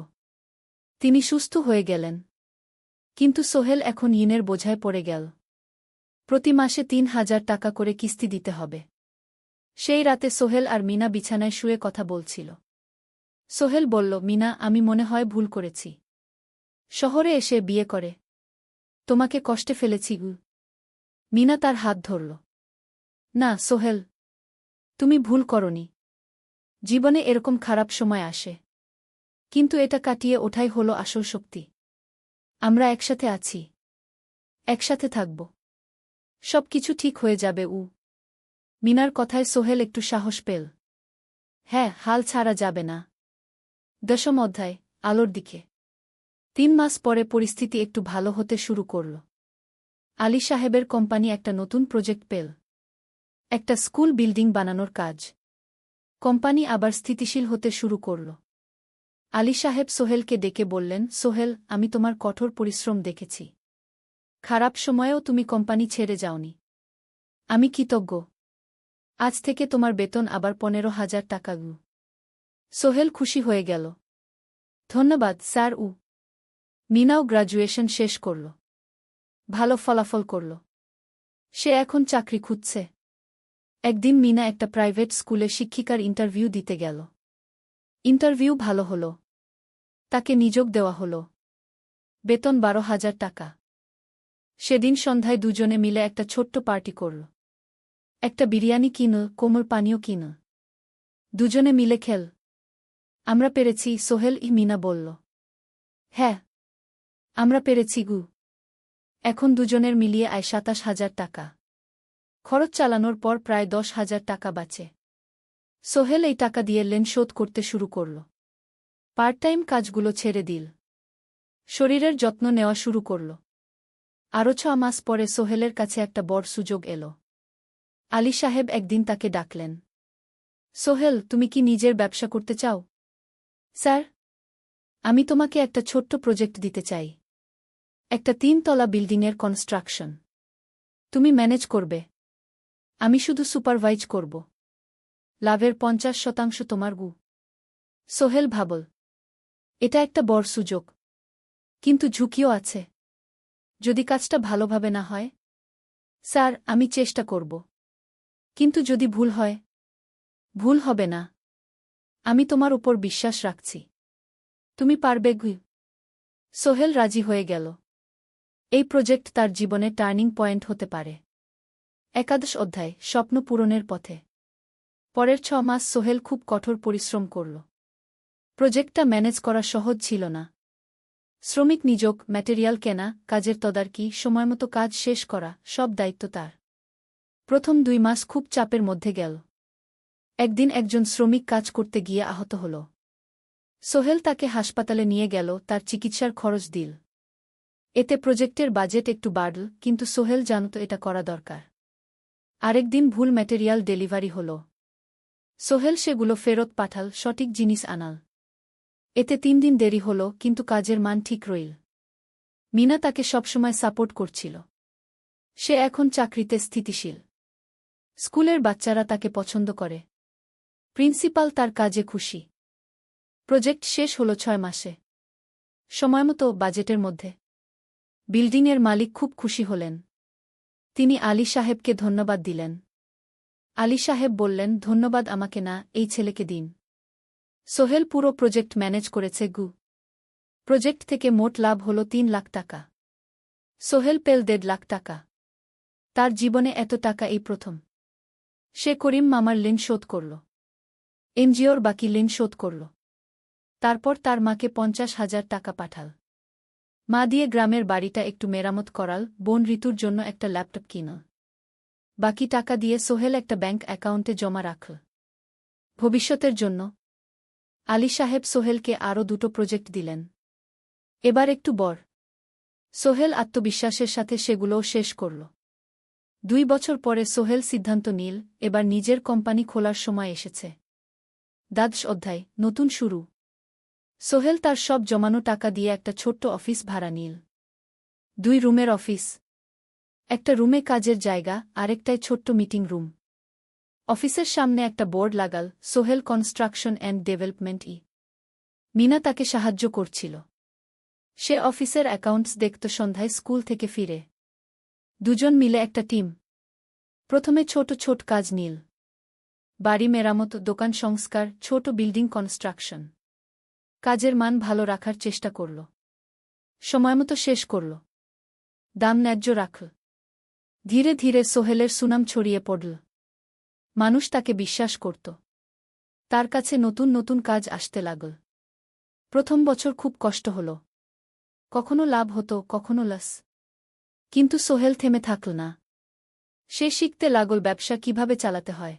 তিনি সুস্থ হয়ে গেলেন। কিন্তু সোহেল এখন ঋণের বোঝায় পড়ে গেল। প্রতি মাসে 3,000 টাকা করে কিস্তি দিতে হবে। সেই রাতে সোহেল আর মিনা বিছানায় শুয়ে কথা বলছিল। সোহেল বলল, মিনা, আমি মনে হয় ভুল করেছি। শহরে এসে বিয়ে করে তোমাকে কষ্টে ফেলেছি গু। মিনা তার হাত ধরল। না সোহেল, তুমি ভুল করনি। জীবনে এরকম খারাপ সময় আসে, কিন্তু এটা কাটিয়ে ওঠাই হলো আসল শক্তি। আমরা একসাথে আছি, একসাথে থাকব। সব কিছু ঠিক হয়ে যাবে। মিনার কথায় সোহেল একটু সাহস পেল। হ্যাঁ, হাল ছাড়া যাবে না। 10ম অধ্যায়, আলোর দিকে। 3 মাস পরে পরিস্থিতি একটু ভালো হতে শুরু করল। আলী সাহেবের কোম্পানি একটা নতুন প্রজেক্ট পেল। একটা স্কুল বিল্ডিং বানানোর কাজ। কোম্পানি আবার স্থিতিশীল হতে শুরু করল। আলী সাহেব সোহেলকে ডেকে বললেন, সোহেল, আমি তোমার কঠোর পরিশ্রম দেখেছি। খারাপ সময়েও তুমি কোম্পানি ছেড়ে যাওনি। আমি কৃতজ্ঞ। আজ থেকে তোমার বেতন আবার 15,000 টাকা। সোহেল খুশি হয়ে গেল। ধন্যবাদ স্যার। মিনাও গ্র্যাজুয়েশন শেষ করল। ভালো ফলাফল করল। সে এখন চাকরি খুঁজছে। একদিন মিনা একটা প্রাইভেট স্কুলে শিক্ষিকার ইন্টারভিউ দিতে গেল। ইন্টারভিউ ভালো হল। তাকে নিযোগ দেওয়া হল। বেতন 12,000 টাকা। সেদিন সন্ধ্যায় দুজনে মিলে একটা ছোট্ট পার্টি করল। একটা বিরিয়ানি কিন, কোমল পানীয় কিন। দুজনে মিলে খেল। আমরা পেরেছি সোহেল, মিনা বলল। হ্যাঁ, আমরা পেরেছি গু। এখন দুজনের মিলিয়ে আয় 27,000 টাকা। খরচ চালানোর পর প্রায় 10,000 টাকা বাঁচে। সোহেল এই টাকা দিয়ে লেন শোধ করতে শুরু করল। পার্ট টাইম কাজগুলো ছেড়ে দিল। শরীরের যত্ন নেওয়া শুরু করল। আরও 6 মাস পরে সোহেলের কাছে একটা বড় সুযোগ এল। আলী সাহেব একদিন তাকে ডাকলেন। সোহেল, তুমি কি নিজের ব্যবসা করতে চাও? স্যার, আমি তোমাকে একটা ছোট্ট প্রজেক্ট দিতে চাই। একটা 3 তলা বিল্ডিংয়ের কনস্ট্রাকশন। তুমি ম্যানেজ করবে, আমি শুধু সুপারভাইজ করব। লাভের 50% তোমার গু। সোহেল ভাবল, এটা একটা বড় সুযোগ, কিন্তু ঝুঁকিও আছে। যদি কাজটা ভালোভাবে না হয়? স্যার, আমি চেষ্টা করব। কিন্তু যদি ভুল হয়? ভুল হবে না। আমি তোমার উপর বিশ্বাস রাখছি। তুমি পারবে গু। সোহেল রাজি হয়ে গেল। এই প্রজেক্ট তার জীবনে টার্নিং পয়েন্ট হতে পারে। 11 অধ্যায়, স্বপ্ন পূরণের পথে। পরের 6 মাস সোহেল খুব কঠোর পরিশ্রম করল। প্রজেক্টটা ম্যানেজ করা সহজ ছিল না। শ্রমিক নিযোগ, ম্যাটেরিয়াল কেনা, কাজের তদারকি, সময়মতো কাজ শেষ করা, সব দায়িত্ব তার। প্রথম 2 মাস খুব চাপের মধ্যে গেল। একদিন একজন শ্রমিক কাজ করতে গিয়ে আহত হল। সোহেল তাকে হাসপাতালে নিয়ে গেল, তার চিকিৎসার খরচ দিল। এতে প্রজেক্টের বাজেট একটু বাড়ল, কিন্তু সোহেল জানত এটা করা দরকার। আরেকদিন ভুল ম্যাটেরিয়াল ডেলিভারি হল। সোহেল সেগুলো ফেরত পাঠাল, সঠিক জিনিস আনাল। এতে 3 দিন দেরি হল, কিন্তু কাজের মান ঠিক রইল। মিনা তাকে সবসময় সাপোর্ট করছিল। সে এখন চাকরিতে স্থিতিশীল। স্কুলের বাচ্চারা তাকে পছন্দ করে। প্রিন্সিপাল তার কাজে খুশি। প্রজেক্ট শেষ হল 6 মাসে। সময়মতো, বাজেটের মধ্যে। বিল্ডিংয়ের মালিক খুব খুশি হলেন। তিনি আলী সাহেবকে ধন্যবাদ দিলেন। আলী সাহেব বললেন, ধন্যবাদ আমাকে না, এই ছেলেকে দিন। সোহেল পুরো প্রজেক্ট ম্যানেজ করেছে গু। প্রজেক্ট থেকে মোট লাভ হল 3 লাখ টাকা। সোহেল পেল 1.5 লাখ টাকা। তার জীবনে এত টাকা এই প্রথম। সে করিম মামার ঋণ শোধ করল। এনজিওর বাকি ঋণ শোধ করল। তারপর তার মাকে 50,000 টাকা পাঠাল। মা দিয়ে গ্রামের বাড়িটা একটু মেরামত করাল, বোন ঋতুর জন্য একটা ল্যাপটপ কিনল। বাকি টাকা দিয়ে সোহেল একটা ব্যাংক অ্যাকাউন্টে জমা রাখল ভবিষ্যতের জন্য। আলী সাহেব সোহেলকে আরও 2টো প্রজেক্ট দিলেন। এবার একটু বড়। সোহেল আত্মবিশ্বাসের সাথে সেগুলোও শেষ করল। 2 বছর পরে সোহেল সিদ্ধান্ত নিল, এবার নিজের কোম্পানি খোলার সময় এসেছে। দ্বাদশ অধ্যায় নতুন শুরু। সোহেল তার সব জমানো টাকা দিয়ে একটা ছোট্ট অফিস ভাড়া নিল। 2 রুমের অফিস। একটা রুমে কাজের জায়গা, আরেকটায় ছোট্ট মিটিং রুম। অফিসের সামনে একটা বোর্ড লাগাল, সোহেল কনস্ট্রাকশন অ্যান্ড ডেভেলপমেন্ট ই। মিনা তাকে সাহায্য করছিল। সে অফিসের অ্যাকাউন্টস দেখত সন্ধ্যায় স্কুল থেকে ফিরে। দুজন মিলে একটা টিম। প্রথমে ছোট ছোট কাজ নিল। বাড়ি মেরামত, দোকান সংস্কার, ছোট বিল্ডিং কনস্ট্রাকশন। কাজের মান ভালো রাখার চেষ্টা করল। সময়মতো শেষ করল। দাম ন্যায্য রাখল। ধীরে ধীরে সোহেলের সুনাম ছড়িয়ে পড়ল। মানুষ তাকে বিশ্বাস করত। তার কাছে নতুন নতুন কাজ আসতে লাগল। প্রথম বছর খুব কষ্ট হল। কখনো লাভ হতো, কখনো লস। কিন্তু সোহেল থেমে থাকল না। সে শিখতে লাগল ব্যবসা কিভাবে চালাতে হয়।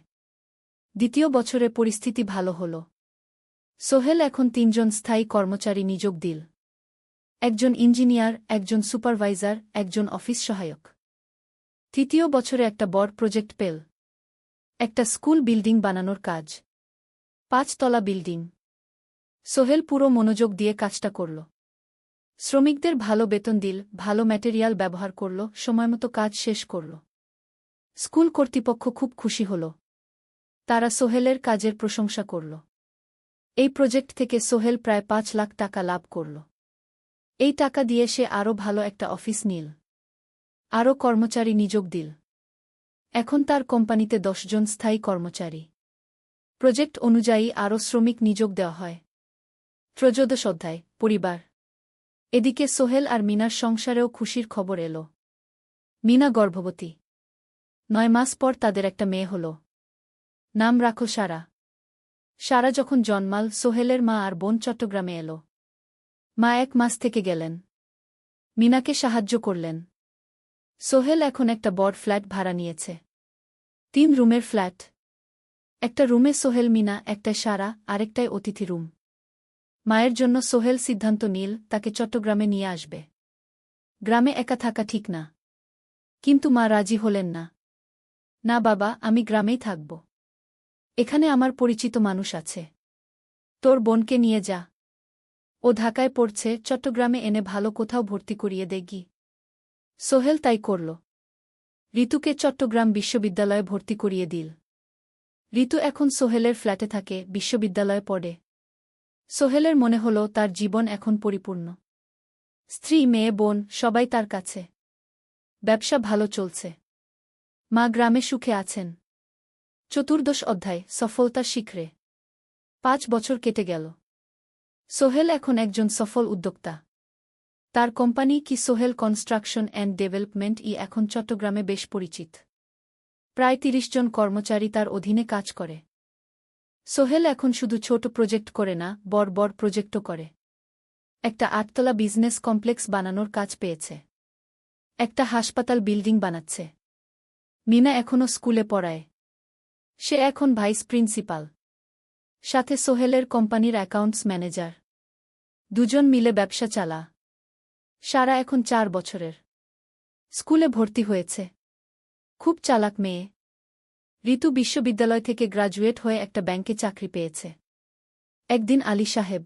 দ্বিতীয় বছরে পরিস্থিতি ভালো হল। সোহেল এখন 3 জন স্থায়ী কর্মচারী নিযোগ দিল। একজন ইঞ্জিনিয়ার, একজন সুপারভাইজার, একজন অফিস সহায়ক। তৃতীয় বছরে একটা বড় প্রজেক্ট পেল। একটা স্কুল বিল্ডিং বানানোর কাজ। 5 তলা বিল্ডিং। সোহেল পুরো মনোযোগ দিয়ে কাজটা করল। শ্রমিকদের ভালো বেতন দিল, ভালো ম্যাটেরিয়াল ব্যবহার করল, সময়মতো কাজ শেষ করল। স্কুল কর্তৃপক্ষ খুব খুশি হল। তারা সোহেলের কাজের প্রশংসা করল। এই প্রজেক্ট থেকে সোহেল প্রায় 5 লাখ টাকা লাভ করল। এই টাকা দিয়ে সে আরও ভালো একটা অফিস নিল। আরও কর্মচারী নিযোগ দিল। এখন তার কোম্পানিতে 10 জন স্থায়ী কর্মচারী। প্রজেক্ট অনুযায়ী আরও শ্রমিক নিযোগ দেওয়া হয়। ত্রয়োদশ অধ্যায় পরিবার। এদিকে সোহেল আর মিনার সংসারেও খুশির খবর এল। মিনা গর্ভবতী। 9 মাস পর তাদের একটা মেয়ে হল। নাম রাখল সারা। সারা যখন জন্মাল, সোহেলের মা আর বোন চট্টগ্রামে এল। মা 1 মাস থেকে গেলেন। মিনাকে সাহায্য করলেন। সোহেল এখন একটা বড় ফ্ল্যাট ভাড়া নিয়েছে। 3 রুমের ফ্ল্যাট। একটা রুমে সোহেল, মিনা, একটায় সারা, আরেকটায় অতিথি রুম। মায়ের জন্য সোহেল সিদ্ধান্ত নিল তাকে চট্টগ্রামে নিয়ে আসবে। গ্রামে একা থাকা ঠিক না। কিন্তু মা রাজি হলেন না। না বাবা, আমি গ্রামেই থাকব। এখানে আমার পরিচিত মানুষ আছে। তোর বোনকে নিয়ে যা। ও ঢাকায় পড়ছে, চট্টগ্রামে এনে ভালো কোথাও ভর্তি করিয়ে দেগি। সোহেল তাই করল। ঋতুকে চট্টগ্রাম বিশ্ববিদ্যালয়ে ভর্তি করিয়ে দিল। ঋতু এখন সোহেলের ফ্ল্যাটে থাকে, বিশ্ববিদ্যালয়ে পড়ে। সোহেলের মনে হল তার জীবন এখন পরিপূর্ণ। স্ত্রী, মেয়ে, বোন সবাই তার কাছে। ব্যবসা ভালো চলছে। মা গ্রামে সুখে আছেন। চতুর্দশ অধ্যায় সফলতার শিখরে। 5 বছর কেটে গেল। সোহেল এখন একজন সফল উদ্যোক্তা। তার কোম্পানি কি সোহেল কনস্ট্রাকশন অ্যান্ড ডেভেলপমেন্ট ই এখন চট্টগ্রামে বেশ পরিচিত। প্রায় 30 জন কর্মচারী তার অধীনে কাজ করে। সোহেল এখন শুধু ছোট প্রজেক্ট করে না, বড় বড় প্রজেক্টও করে। একটা 8 তলা বিজনেস কমপ্লেক্স বানানোর কাজ পেয়েছে। একটা হাসপাতাল বিল্ডিং বানাচ্ছে। মিনা এখনও স্কুলে পড়ায়। সে এখন ভাইস প্রিন্সিপাল। সাথে সোহেলের কোম্পানির অ্যাকাউন্টস ম্যানেজার। 2 জন মিলে ব্যবসা চালা। সারা এখন 4 বছরের। স্কুলে ভর্তি হয়েছে। খুব চালাক মেয়ে। ঋতু বিশ্ববিদ্যালয় থেকে গ্রাজুয়েট হয়ে একটা ব্যাংকে চাকরি পেয়েছে। একদিন আলী সাহেব